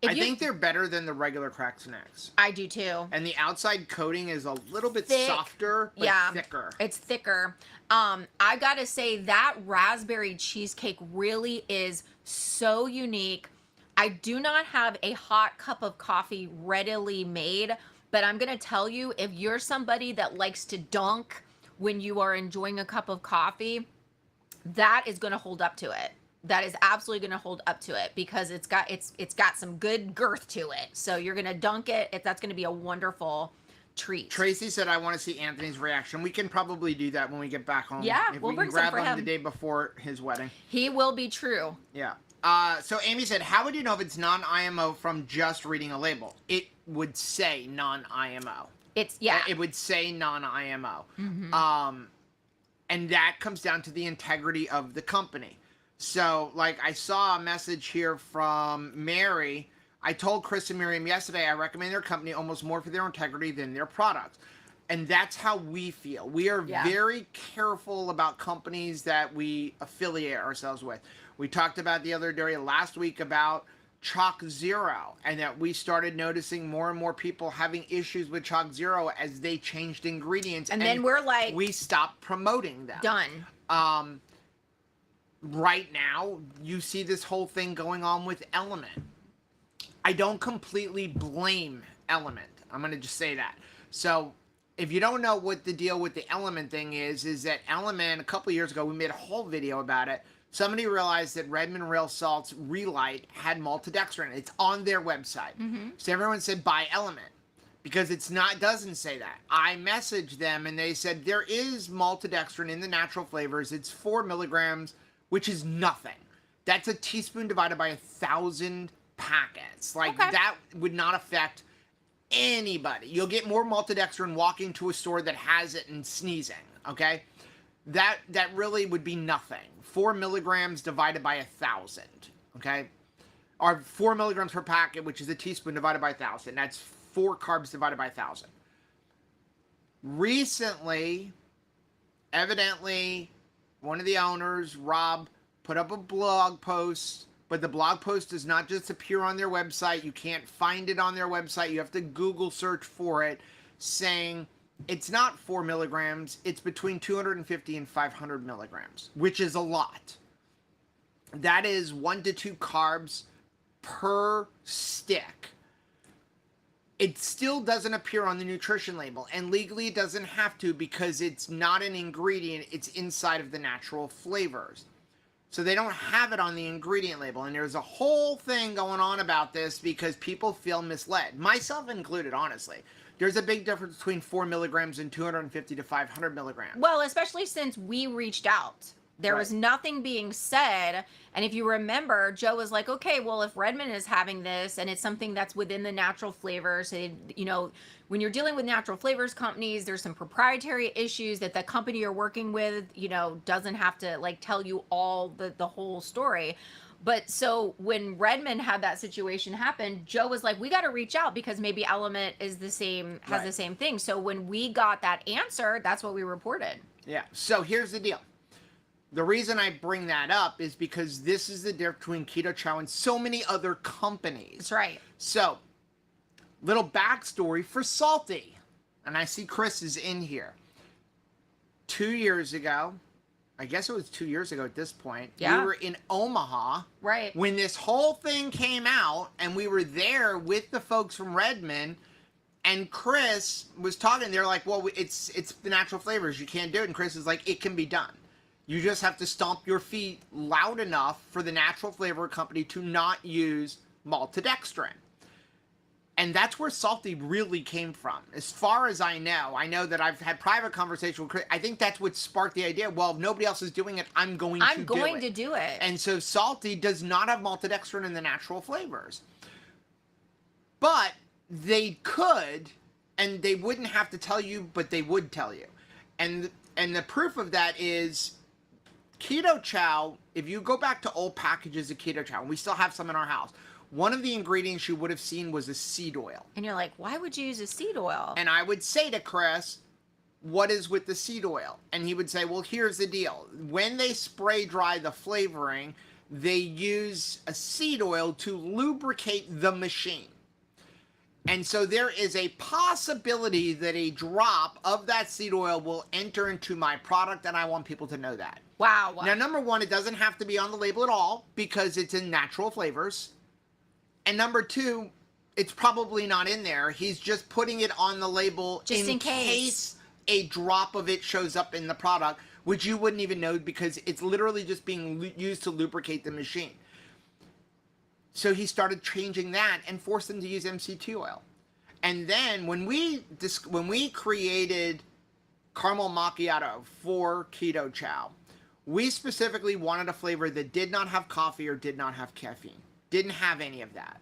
I think they're better than the regular Crack Snacks. I do too. And the outside coating is a little bit softer, but thicker. It's thicker. I gotta say that raspberry cheesecake really is so unique. I do not have a hot cup of coffee readily made, but I'm going to tell you, if you're somebody that likes to dunk when you are enjoying a cup of coffee, that is going to hold up to it. That is absolutely going to hold up to it because it's got some good girth to it. So you're going to dunk it. That's going to be a wonderful treat. Tracy said, I want to see Anthony's reaction. We can probably do that when we get back home. Yeah, if we'll we bring can some grab for him him the day before his wedding. He will be true. Yeah. So Amy said, how would you know if it's non-IMO from just reading a label? It would say non-IMO. It would say non-IMO. Mm-hmm. And that comes down to the integrity of the company. So, like, I saw a message here from Mary I told Chris and Miriam yesterday I recommend their company almost more for their integrity than their products. And that's how we feel. We are very careful about companies that we affiliate ourselves with. We talked about the other day last week about Chalk Zero, and that we started noticing more and more people having issues with Chalk Zero as they changed ingredients. And then we're like, we stopped promoting them. Done. Right now, you see this whole thing going on with Element. I don't completely blame Element. I'm going to just say that. So, if you don't know what the deal with the Element thing is that Element, a couple years ago, we made a whole video about it. Somebody realized that Redmond Rail Salt's Relight had maltodextrin. It's on their website. So everyone said, buy Element. Because it doesn't say that. I messaged them and they said, there is maltodextrin in the natural flavors. It's 4 milligrams, which is nothing. That's a teaspoon divided by 1,000 packets. Like, that would not affect anybody. You'll get more maltodextrin walking to a store that has it and sneezing, okay? That really would be nothing. 4 milligrams divided by 1,000, okay? Or 4 milligrams per packet, which is a teaspoon divided by 1,000. That's 4 carbs divided by 1,000. Recently, evidently, one of the owners, Rob, put up a blog post, but the blog post does not just appear on their website. You can't find it on their website. You have to Google search for it, saying it's not 4 milligrams. It's between 250 and 500 milligrams, which is a lot. That is 1 to 2 carbs per stick. It still doesn't appear on the nutrition label, and legally it doesn't have to because it's not an ingredient. It's inside of the natural flavors. So they don't have it on the ingredient label, and there's a whole thing going on about this because people feel misled, myself included, honestly. There's a big difference between 4 milligrams and 250 to 500 milligrams. Well, especially since we reached out. There was nothing being said. And if you remember, Joe was like, okay, well, if Redmond is having this and it's something that's within the natural flavors, you know, when you're dealing with natural flavors companies, there's some proprietary issues that the company you're working with, you know, doesn't have to like tell you all the whole story. But so when Redmond had that situation happen, Joe was like, we got to reach out because maybe Element is the same, has the same thing. So when we got that answer, that's what we reported. Yeah. So here's the deal. The reason I bring that up is because this is the difference between Keto Chow and so many other companies. That's right. So, little backstory for Salty. And I see Chris is in here. 2 years ago, I guess it was 2 years ago at this point, we were in Omaha. Right. When this whole thing came out, and we were there with the folks from Redmond, and Chris was talking. They're like, well, it's the natural flavors. You can't do it. And Chris is like, it can be done. You just have to stomp your feet loud enough for the natural flavor company to not use maltodextrin. And that's where Salty really came from. As far as I know that I've had private conversations with Chris. I think that's what sparked the idea. Well, if nobody else is doing it, I'm going to do it. And so Salty does not have maltodextrin in the natural flavors. But they could, and they wouldn't have to tell you, but they would tell you. And the proof of that is Keto Chow. If you go back to old packages of Keto Chow, and we still have some in our house, one of the ingredients you would have seen was a seed oil. And you're like, why would you use a seed oil? And I would say to Chris, what is with the seed oil? And he would say, well, here's the deal. When they spray dry the flavoring, they use a seed oil to lubricate the machine. And so there is a possibility that a drop of that seed oil will enter into my product, and I want people to know that. Wow. Now, number one, it doesn't have to be on the label at all because it's in natural flavors. And number two, it's probably not in there. He's just putting it on the label just in case a drop of it shows up in the product, which you wouldn't even know because it's literally just being used to lubricate the machine. So he started changing that and forced them to use MCT oil. And then when we created caramel macchiato for Keto Chow, we specifically wanted a flavor that did not have coffee or did not have caffeine. Didn't have any of that.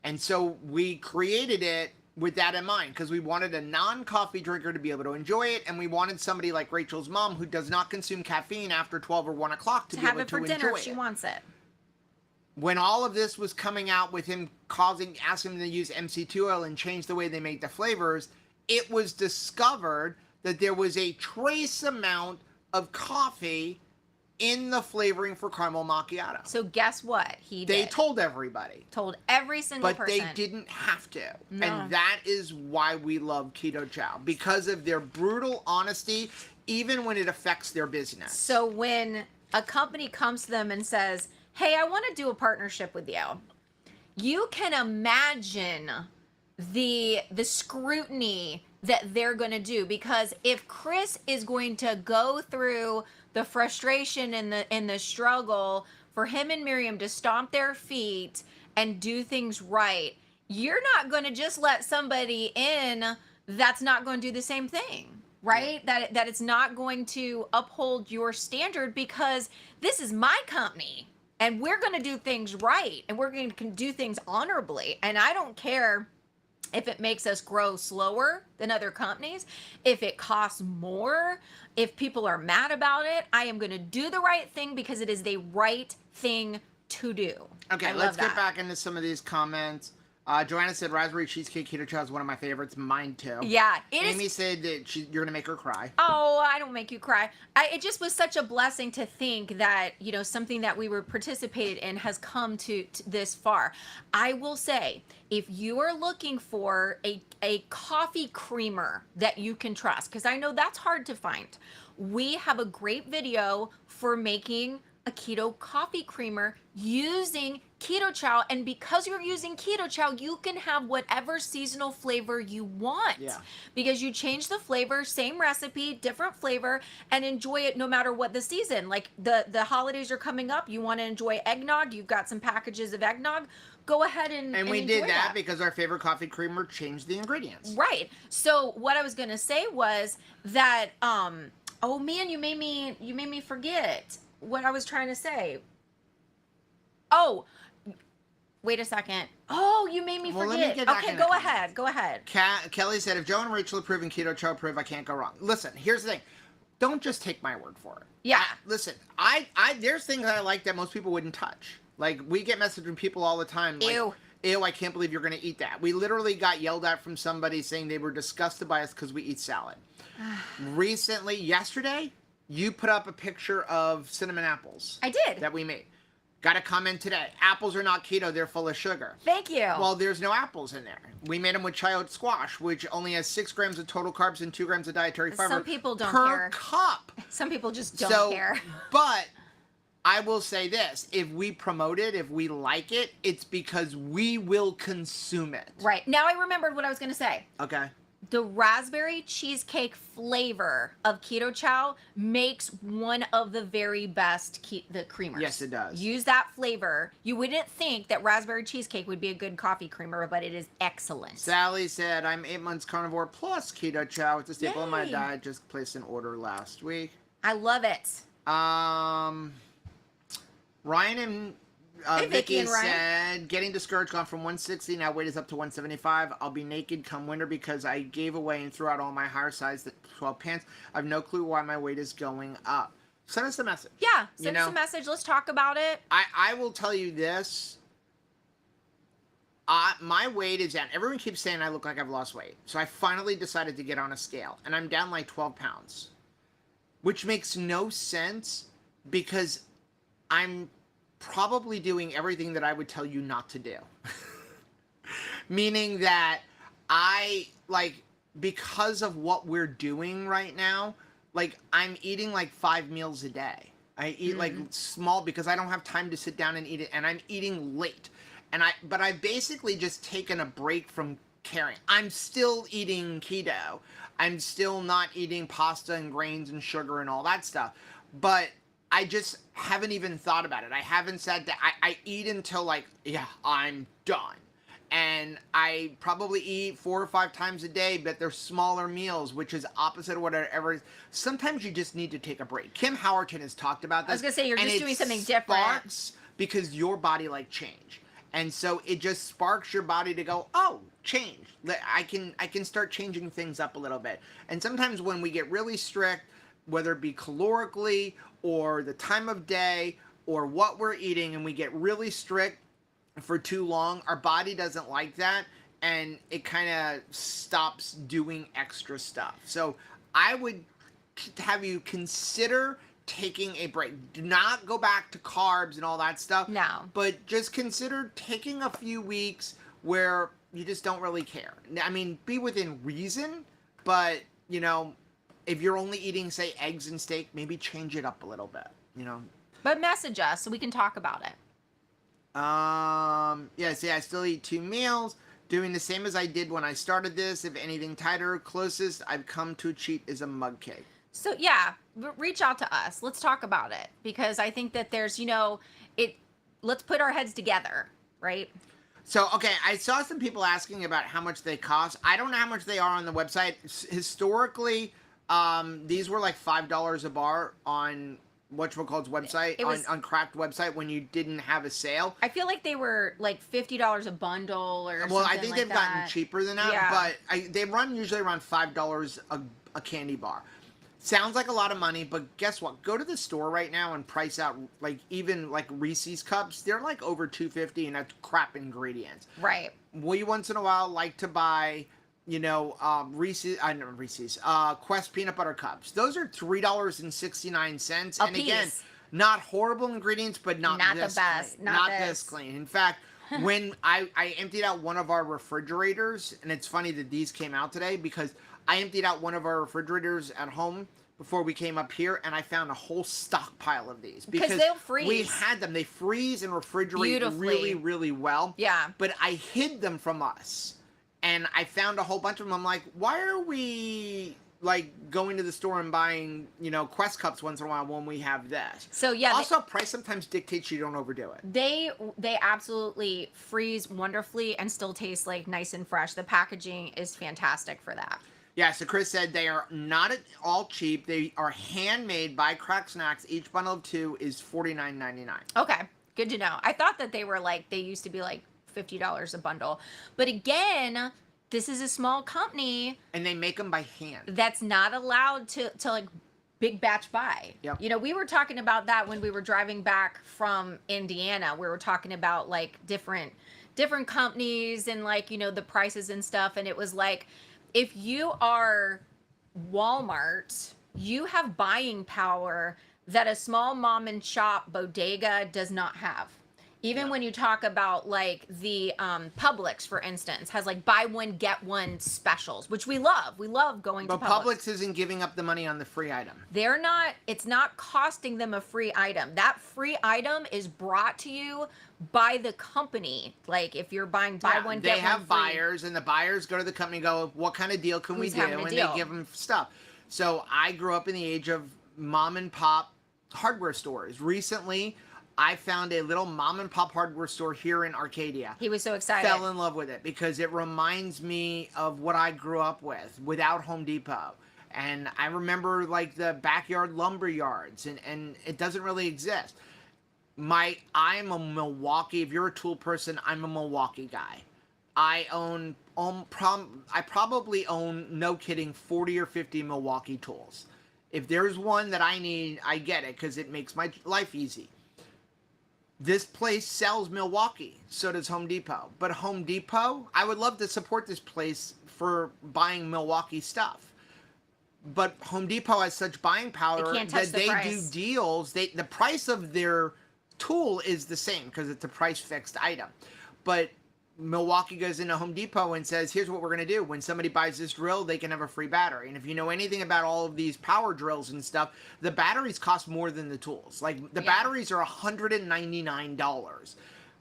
And so we created it with that in mind because we wanted a non-coffee drinker to be able to enjoy it, and we wanted somebody like Rachel's mom who does not consume caffeine after 12 or 1 o'clock to be able to enjoy it. To have it for dinner if she wants it. when all of this was coming out with him asking them to use MC2 oil and change the way they make the flavors, it was discovered that there was a trace amount of coffee in the flavoring for caramel macchiato. So guess what? They told everybody. Told every single person. But they didn't have to. No. And that is why we love Keto Chow. Because of their brutal honesty, even when it affects their business. So when a company comes to them and says, hey, I want to do a partnership with you, you can imagine the scrutiny that they're going to do. Because if Chris is going to go through the frustration and the struggle for him and Miriam to stomp their feet and do things right, you're not going to just let somebody in that's not going to do the same thing, right? Yeah. That it's not going to uphold your standard, because this is my company and we're going to do things right and we're going to do things honorably. And I don't care if it makes us grow slower than other companies, if it costs more, if people are mad about it, I am going to do the right thing because it is the right thing to do. Okay, let's get back into some of these comments. Joanna said raspberry cheesecake keto chow is one of my favorites. Mine too. Yeah, Amy said that you're gonna make her cry. Oh, I don't make you cry. It just was such a blessing to think that, you know, something that we were participated in has come to this far. I will say, if you are looking for a coffee creamer that you can trust, because I know that's hard to find, we have a great video for making a keto coffee creamer using Keto Chow. And because you're using Keto Chow, you can have whatever seasonal flavor you want. Yeah. Because you change the flavor, same recipe, different flavor, and enjoy it no matter what the season. Like the holidays are coming up, you want to enjoy eggnog, you've got some packages of eggnog, go ahead and we did enjoy that because our favorite coffee creamer changed the ingredients. Right. So what I was gonna say was that oh man, you made me forget what I was trying to say. Oh, wait a second. Oh, you made me forget. Okay, go ahead. Go ahead. Kelly said, if Joe and Rachel approve and Keto Chow approve, I can't go wrong. Listen, here's the thing. Don't just take my word for it. Yeah. Listen, there's things I like that most people wouldn't touch. Like, we get messages from people all the time. Like, ew, I can't believe you're going to eat that. We literally got yelled at from somebody saying they were disgusted by us because we eat salad. Recently, yesterday, you put up a picture of cinnamon apples. I did. That we made. Got a comment today. Apples are not keto. They're full of sugar. Thank you. Well, there's no apples in there. We made them with chayote squash, which only has 6 grams of total carbs and 2 grams of dietary fiber. Some people don't per care. cup. Some people just don't care. But I will say this. If we promote it, if we like it, it's because we will consume it. Right. Now I remembered what I was going to say. Okay. The raspberry cheesecake flavor of Keto Chow makes one of the very best the creamers. Yes, it does. Use that flavor. You wouldn't think that raspberry cheesecake would be a good coffee creamer, but it is excellent. Sally said, I'm 8 months carnivore plus Keto Chow. It's a staple of my diet. Just placed an order last week. I love it. Ryan and Vicky said, getting discouraged, gone from 160, now weight is up to 175. I'll be naked come winter because I gave away and threw out all my higher size 12 pants. I have no clue why my weight is going up. Send us a message. Yeah, send us a message. Let's talk about it. I will tell you this. My weight is down. Everyone keeps saying I look like I've lost weight. So I finally decided to get on a scale. And I'm down like 12 pounds. Which makes no sense because I'm probably doing everything that I would tell you not to do. Meaning that because of what we're doing right now, like, I'm eating like 5 meals a day. I eat like small because I don't have time to sit down and eat it, and I'm eating late. But I've basically just taken a break from caring. I'm still eating keto. I'm still not eating pasta and grains and sugar and all that stuff. But I just haven't even thought about it. I haven't sat down. I eat until like, yeah, I'm done. And I probably eat 4 or 5 times a day, but they're smaller meals, which is opposite of whatever. Sometimes you just need to take a break. Kim Howerton has talked about this. I was going to say, you're just doing something different. Because your body like change. And so it just sparks your body to go, oh, change. I can start changing things up a little bit. And sometimes when we get really strict, whether it be calorically or the time of day or what we're eating and we get really strict for too long, our body doesn't like that, and it kind of stops doing extra stuff. So I would have you consider taking a break. Do not go back to carbs and all that stuff. No. But just consider taking a few weeks where you just don't really care. I mean, be within reason, but, you know, if you're only eating, say, eggs and steak, maybe change it up a little bit, you know. But message us so we can talk about it. Yeah, see, I still eat 2 meals, doing the same as I did when I started this. If anything tighter, closest I've come to cheat is a mug cake. So yeah, reach out to us. Let's talk about it, because I think that there's, you know, let's put our heads together, right? So, okay, I saw some people asking about how much they cost. I don't know how much they are on the website. Historically, these were like $5 a bar on whatchamacallit's website, on Cracked website, when you didn't have a sale. I feel like they were like $50 a bundle or something. Well, I think like they've gotten cheaper than that, yeah. but they run usually around $5 a candy bar. Sounds like a lot of money, but guess what? Go to the store right now and price out, like, even like Reese's cups. They're like over $2.50, and that's crap ingredients. Right. We once in a while like to buy, you know, Reese's Quest peanut butter cups. Those are $3.69. And again, not horrible ingredients, but not this the best. clean. Not this clean. In fact, when I emptied out one of our refrigerators, and it's funny that these came out today because I emptied out one of our refrigerators at home before we came up here, and I found a whole stockpile of these. Because they'll freeze. We had them. They freeze and refrigerate really, really well. Yeah. But I hid them from us. And I found a whole bunch of them. I'm like, why are we, like, going to the store and buying, you know, Quest cups once in a while when we have this? So, yeah. Also, price sometimes dictates you don't overdo it. They absolutely freeze wonderfully and still taste, like, nice and fresh. The packaging is fantastic for that. Yeah, so Chris said they are not at all cheap. They are handmade by Crack Snacks. Each bundle of 2 is $49.99. Okay, good to know. I thought that they were like, they used to be like $50 a bundle. But again, this is a small company. And they make them by hand. That's not allowed to like big batch buy. Yep. You know, we were talking about that when we were driving back from Indiana. We were talking about like different companies and like, you know, the prices and stuff. And it was like, if you are Walmart, you have buying power that a small mom and shop bodega does not have. Even when you talk about like the Publix, for instance, has like buy one, get one specials, which we love. We love going to Publix. But Publix isn't giving up the money on the free item. They're not, it's not costing them a free item. That free item is brought to you by the company. Like if you're buying buy one, get one free. They have buyers, and the buyers go to the company and go, what kind of deal can we do? And they give them stuff. So I grew up in the age of mom and pop hardware stores. Recently, I found a little mom and pop hardware store here in Arcadia. He was so excited. Fell in love with it because it reminds me of what I grew up with without Home Depot. And I remember like the backyard lumber yards, and it doesn't really exist. I'm a Milwaukee, if you're a tool person, I'm a Milwaukee guy. I probably own, no kidding, 40 or 50 Milwaukee tools. If there's one that I need, I get it because it makes my life easy. This place sells Milwaukee, so does Home Depot. But Home Depot, I would love to support this place for buying Milwaukee stuff. But Home Depot has such buying power that they do deals. The price of their tool is the same because it's a price fixed item. But Milwaukee goes into Home Depot and says, here's what we're going to do. When somebody buys this drill, they can have a free battery. And if you know anything about all of these power drills and stuff, the batteries cost more than the tools. Like the batteries are $199.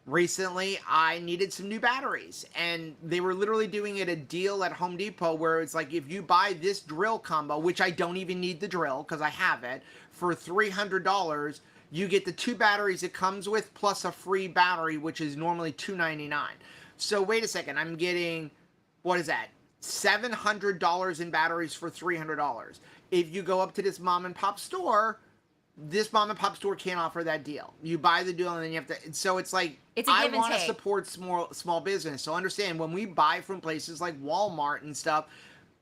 Recently, I needed some new batteries, and they were literally doing it a deal at Home Depot where it's like, if you buy this drill combo, which I don't even need the drill because I have it, for $300, you get the 2 batteries it comes with plus a free battery, which is normally $299. So wait a second, I'm getting, what is that? $700 in batteries for $300. If you go up to this mom and pop store, this mom and pop store can't offer that deal. You buy the deal and then you have to, so it's like, I want to support small business. So understand, when we buy from places like Walmart and stuff,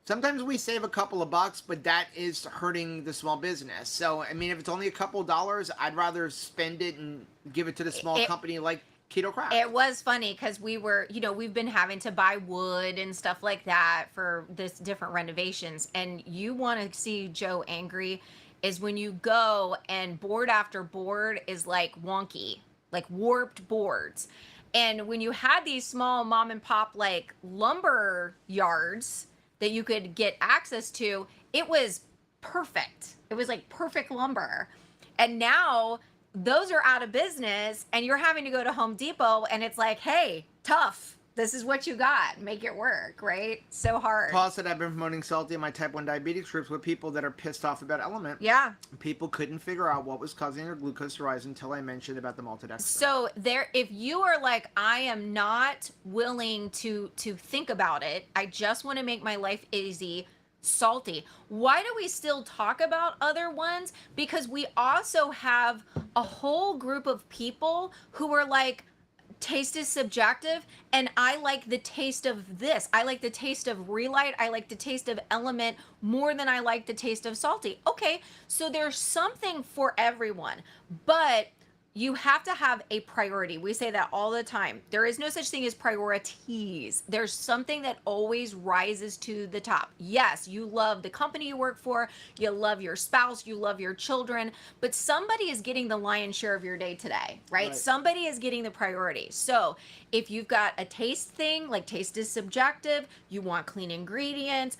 Sometimes we save a couple of bucks, but that is hurting the small business. So, I mean, if it's only a couple of dollars, I'd rather spend it and give it to the small It, company like Keto Craft. it was funny because we were, we've been having to buy wood and stuff like that for this different renovations. And you want to see Joe angry is when you go and board after board is like wonky, like warped boards. And when you had these small mom and pop like lumber yards that you could get access to, it was perfect. It was like perfect lumber. And now those are out of business and you're having to go to Home Depot and it's like, hey, tough. This is what you got. Make it work, right? So hard. Paul said, I've been promoting Salty in my type 1 diabetes groups with people that are pissed off about Element. Yeah. People couldn't figure out what was causing their glucose to rise until I mentioned about the maltodextrin. So if you are like, I am not willing to think about it, I just want to make my life easy, Salty. Why do we still talk about other ones? Because we also have a whole group of people who are like, taste is subjective and I like the taste of this. I like the taste of Relight. I like the taste of Element more than I like the taste of Salty. Okay, so there's something for everyone, but you have to have a priority. We say that all the time. There is no such thing as priorities. There's something that always rises to the top. Yes, you love the company you work for, you love your spouse, you love your children, but somebody is getting the lion's share of your day today, right? Somebody is getting the priority. So if you've got a taste thing, like taste is subjective, you want clean ingredients,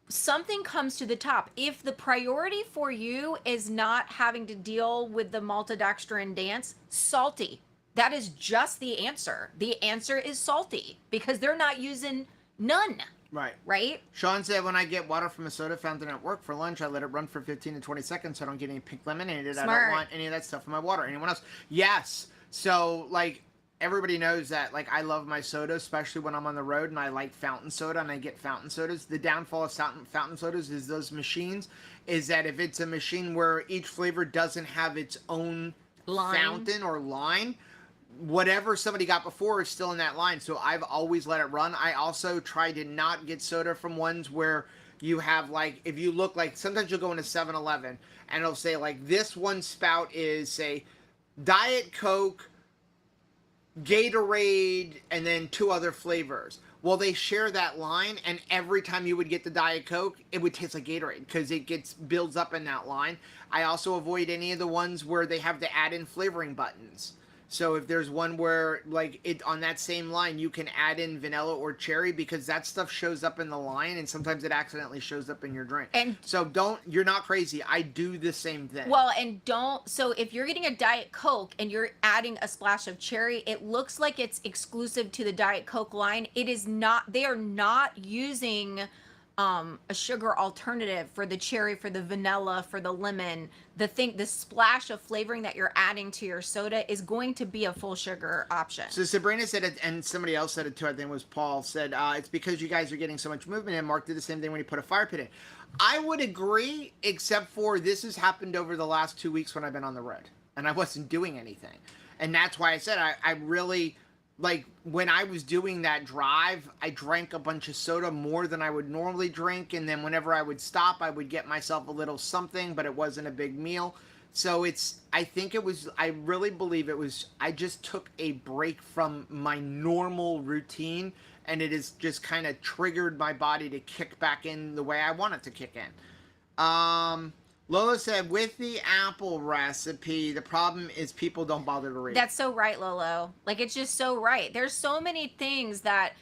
something comes to the top. If the priority for you is not having to deal with the maltodextrin dance, Salty. That is just the answer. The answer is Salty because they're not using none. Right. Right? Sean said, when I get water from a soda fountain at work for lunch, I let it run for 15 to 20 seconds so I don't get any pink lemonade. I don't want any of that stuff in my water. Anyone else? Yes. So, like, everybody knows that, like, I love my soda, especially when I'm on the road and I like fountain soda and I get fountain sodas. The downfall of fountain sodas is those machines is that if it's a machine where each flavor doesn't have its own fountain or line, whatever somebody got before is still in that line. So I've always let it run. I also try to not get soda from ones where you have, like, if you look, like, sometimes you'll go into 7-Eleven and it'll say, like, this one spout is, say, Diet Coke, Gatorade, and then 2 other flavors. Well, they share that line, and every time you would get the Diet Coke, it would taste like Gatorade because it builds up in that line. I also avoid any of the ones where they have to add in flavoring buttons. So if there's one where, like, it on that same line, you can add in vanilla or cherry because that stuff shows up in the line and sometimes it accidentally shows up in your drink. And so you're not crazy. I do the same thing. Well, so if you're getting a Diet Coke and you're adding a splash of cherry, it looks like it's exclusive to the Diet Coke line. It is not, they are not using a sugar alternative for the cherry, for the vanilla, for the lemon. The splash of flavoring that you're adding to your soda is going to be a full sugar option. So Sabrina said it, and somebody else said it too, I think it was Paul, said it's because you guys are getting so much movement, and Mark did the same thing when he put a fire pit in. I would agree, except for this has happened over the last 2 weeks when I've been on the road, and I wasn't doing anything. And that's why I said I really... Like, when I was doing that drive, I drank a bunch of soda more than I would normally drink, and then whenever I would stop, I would get myself a little something, but it wasn't a big meal. So I really believe it was, I just took a break from my normal routine, and it has just kind of triggered my body to kick back in the way I want it to kick in. Lola said, with the apple recipe, the problem is people don't bother to read. That's so right, Lolo. Like, it's just so right. There's so many things that,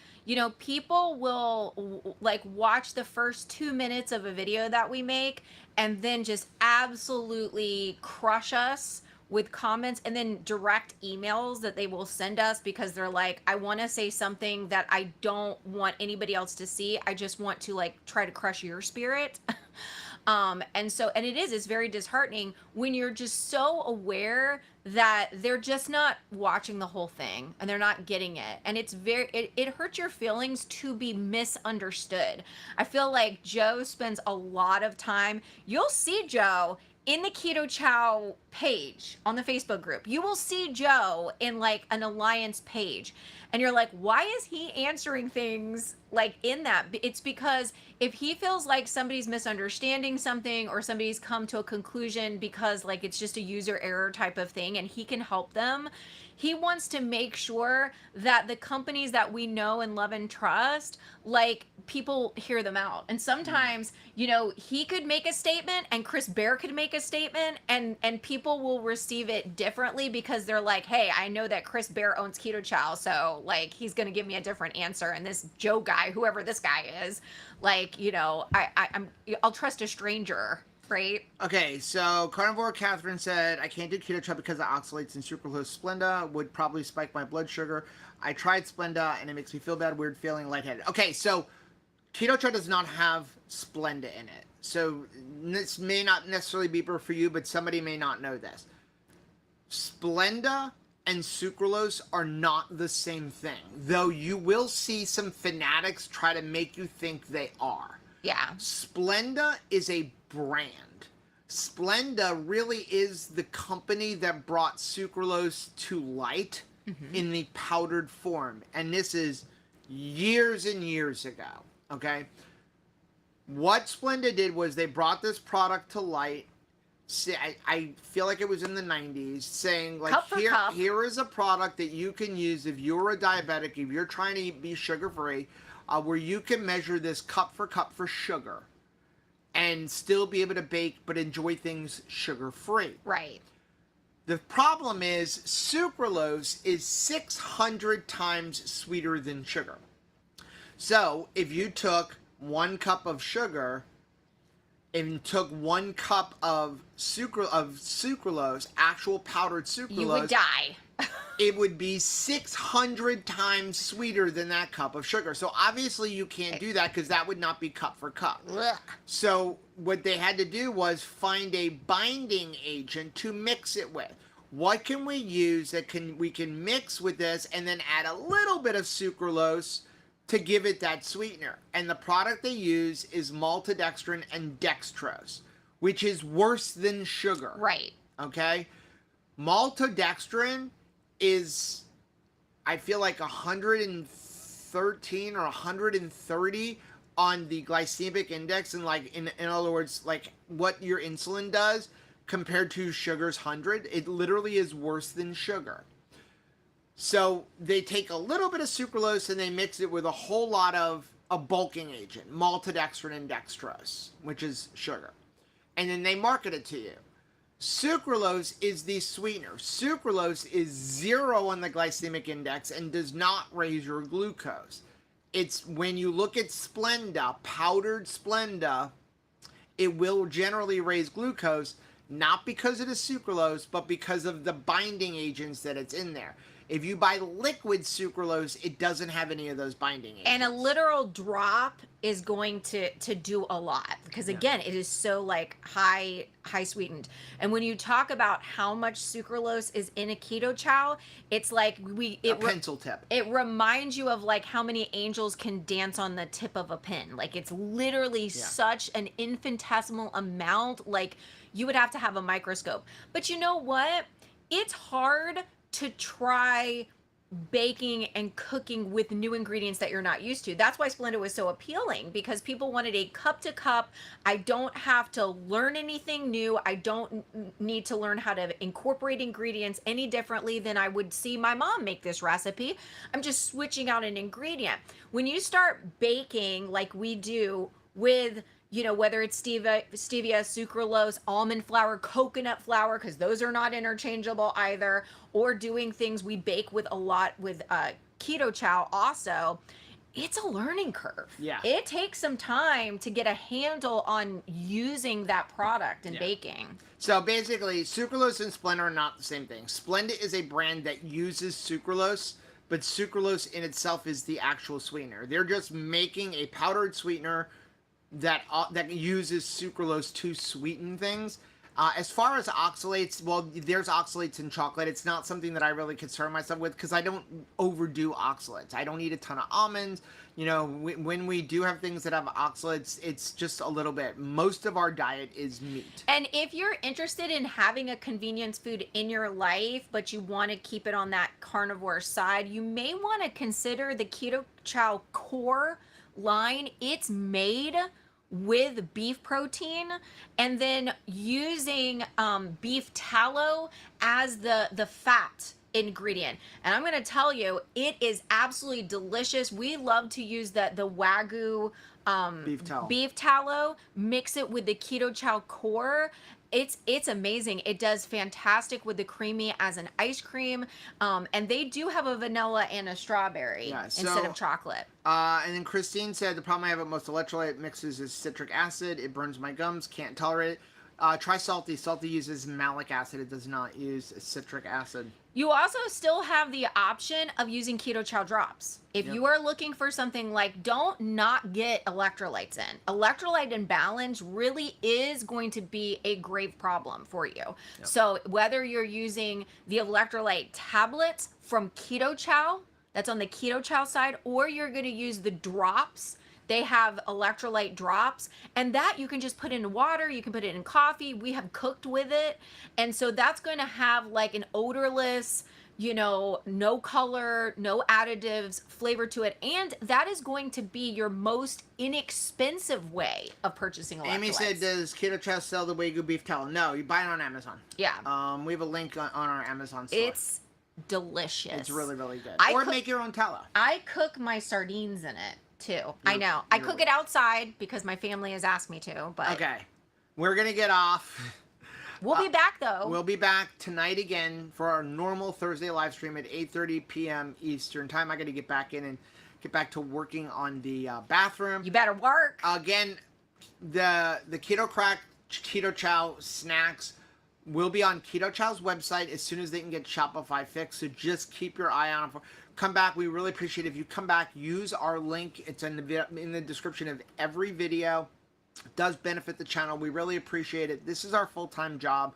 people will, like, watch the first 2 minutes of a video that we make and then just absolutely crush us with comments and then direct emails that they will send us because they're like, I want to say something that I don't want anybody else to see. I just want to, like, try to crush your spirit. And it's very disheartening when you're just so aware that they're just not watching the whole thing and they're not getting it. And it hurts your feelings to be misunderstood. I feel like Joe spends a lot of time. You'll see Joe in the Keto Chow page on the Facebook group. You will see Joe in, like, an alliance page. And you're like, why is he answering things like in that. It's because if he feels like somebody's misunderstanding something or somebody's come to a conclusion because like it's just a user error type of thing and he can help them, he wants to make sure that the companies that we know and love and trust, like people hear them out. And sometimes, you know, he could make a statement and Chris Bear could make a statement and people will receive it differently because they're like, hey, I know that Chris Bear owns Keto Chow, so like he's gonna give me a different answer. And this Joe guy, whoever this guy is, like, you know, I'll trust a stranger. Right. Okay, so Carnivore Catherine said, I can't do keto chow because of oxalates and sucralose. Splenda would probably spike my blood sugar. I tried Splenda and it makes me feel bad, weird feeling, lightheaded. Okay, so keto chow does not have Splenda in it. So this may not necessarily be for you, but somebody may not know this. Splenda and sucralose are not the same thing, though you will see some fanatics try to make you think they are. Yeah. Splenda is a brand. Splenda really is the company that brought sucralose to light in the powdered form. And this is years and years ago, okay? What Splenda did was they brought this product to light. I feel like it was in the 90s, saying like, here is a product that you can use if you're a diabetic, if you're trying to be sugar-free, where you can measure this cup for sugar and still be able to bake but enjoy things sugar-free. Right. The problem is sucralose is 600 times sweeter than sugar. So if you took 1 cup of sugar and took 1 cup of sucralose, actual powdered sucralose, you would die. It would be 600 times sweeter than that cup of sugar. So obviously you can't do that because that would not be cup for cup. Ugh. So what they had to do was find a binding agent to mix it with. What can we use that we can mix with this and then add a little bit of sucralose to give it that sweetener? And the product they use is maltodextrin and dextrose, which is worse than sugar. Right. Okay? Maltodextrin is, I feel like 113 or 130 on the glycemic index, and like in other words, like what your insulin does compared to sugar's 100. It literally is worse than sugar. So they take a little bit of sucralose and they mix it with a whole lot of a bulking agent, maltodextrin and dextrose, which is sugar, and then they market it to you. Sucralose is the sweetener. Sucralose is 0 on the glycemic index and does not raise your glucose. It's when you look at Splenda, powdered Splenda, it will generally raise glucose, not because it is sucralose, but because of the binding agents that it's in there. If you buy liquid sucralose, it doesn't have any of those binding agents. And a literal drop is going to do a lot because again, it is so like high sweetened. And when you talk about how much sucralose is in a keto chow, it's like a pencil tip. It reminds you of like how many angels can dance on the tip of a pin. Like it's literally such an infinitesimal amount. Like you would have to have a microscope. But you know what? It's hard to try baking and cooking with new ingredients that you're not used to. That's why Splenda was so appealing, because people wanted a cup to cup. I don't have to learn anything new. I don't need to learn how to incorporate ingredients any differently than I would see my mom make this recipe. I'm just switching out an ingredient. When you start baking like we do with, you know, whether it's stevia, sucralose, almond flour, coconut flour, because those are not interchangeable either, or doing things we bake with a lot with keto chow also, it's a learning curve. Yeah. It takes some time to get a handle on using that product in baking. So basically, sucralose and Splenda are not the same thing. Splenda is a brand that uses sucralose, but sucralose in itself is the actual sweetener. They're just making a powdered sweetener that uses sucralose to sweeten things. As far as oxalates, well, there's oxalates in chocolate. It's not something that I really concern myself with because I don't overdo oxalates. I don't eat a ton of almonds. You know, when we do have things that have oxalates, it's just a little bit. Most of our diet is meat. And if you're interested in having a convenience food in your life, but you want to keep it on that carnivore side, you may want to consider the Keto Chow Core line, it's made with beef protein, and then using beef tallow as the fat ingredient. And I'm going to tell you, it is absolutely delicious. We love to use the Wagyu beef tallow, mix it with the keto chow core. It's amazing. It does fantastic with the creamy as an ice cream. And they do have a vanilla and a strawberry instead of chocolate. And then Christine said, the problem I have with most electrolyte mixes is citric acid. It burns my gums. Can't tolerate it. Try salty. Salty uses malic acid. It does not use citric acid. You also still have the option of using keto chow drops. If you are looking for something like, don't not get electrolytes in. Electrolyte imbalance really is going to be a grave problem for you. Yep. So whether you're using the electrolyte tablets from keto chow, that's on the keto chow side, or you're going to use the drops. They have electrolyte drops, and that you can just put in water. You can put it in coffee. We have cooked with it. And so that's going to have like an odorless, you know, no color, no additives flavor to it. And that is going to be your most inexpensive way of purchasing electrolytes. Amy said, does Keto Chow sell the Wagyu beef tallow? No, you buy it on Amazon. Yeah. We have a link on our Amazon store. It's delicious. It's really, really good. Or make your own tallow. I cook my sardines in it too. I know. I cook it outside because my family has asked me to, but okay. We're gonna get off. We'll be back though. We'll be back tonight again for our normal Thursday live stream at 8:30 p.m. Eastern time. I gotta get back in and get back to working on the bathroom. You better work. Again, the Keto Chow snacks will be on Keto Chow's website as soon as they can get Shopify fixed. So just keep your eye on it. Come back. We really appreciate it. If you come back, use our link. It's in the description of every video. It does benefit the channel. We really appreciate it. This is our full-time job.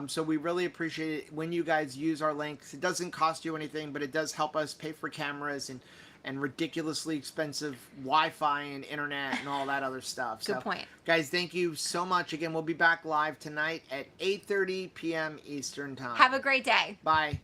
So we really appreciate it when you guys use our links. It doesn't cost you anything, but it does help us pay for cameras and ridiculously expensive Wi-Fi and internet and all that other stuff. Good point. Guys, thank you so much. Again, we'll be back live tonight at 8:30 p.m. Eastern time. Have a great day. Bye.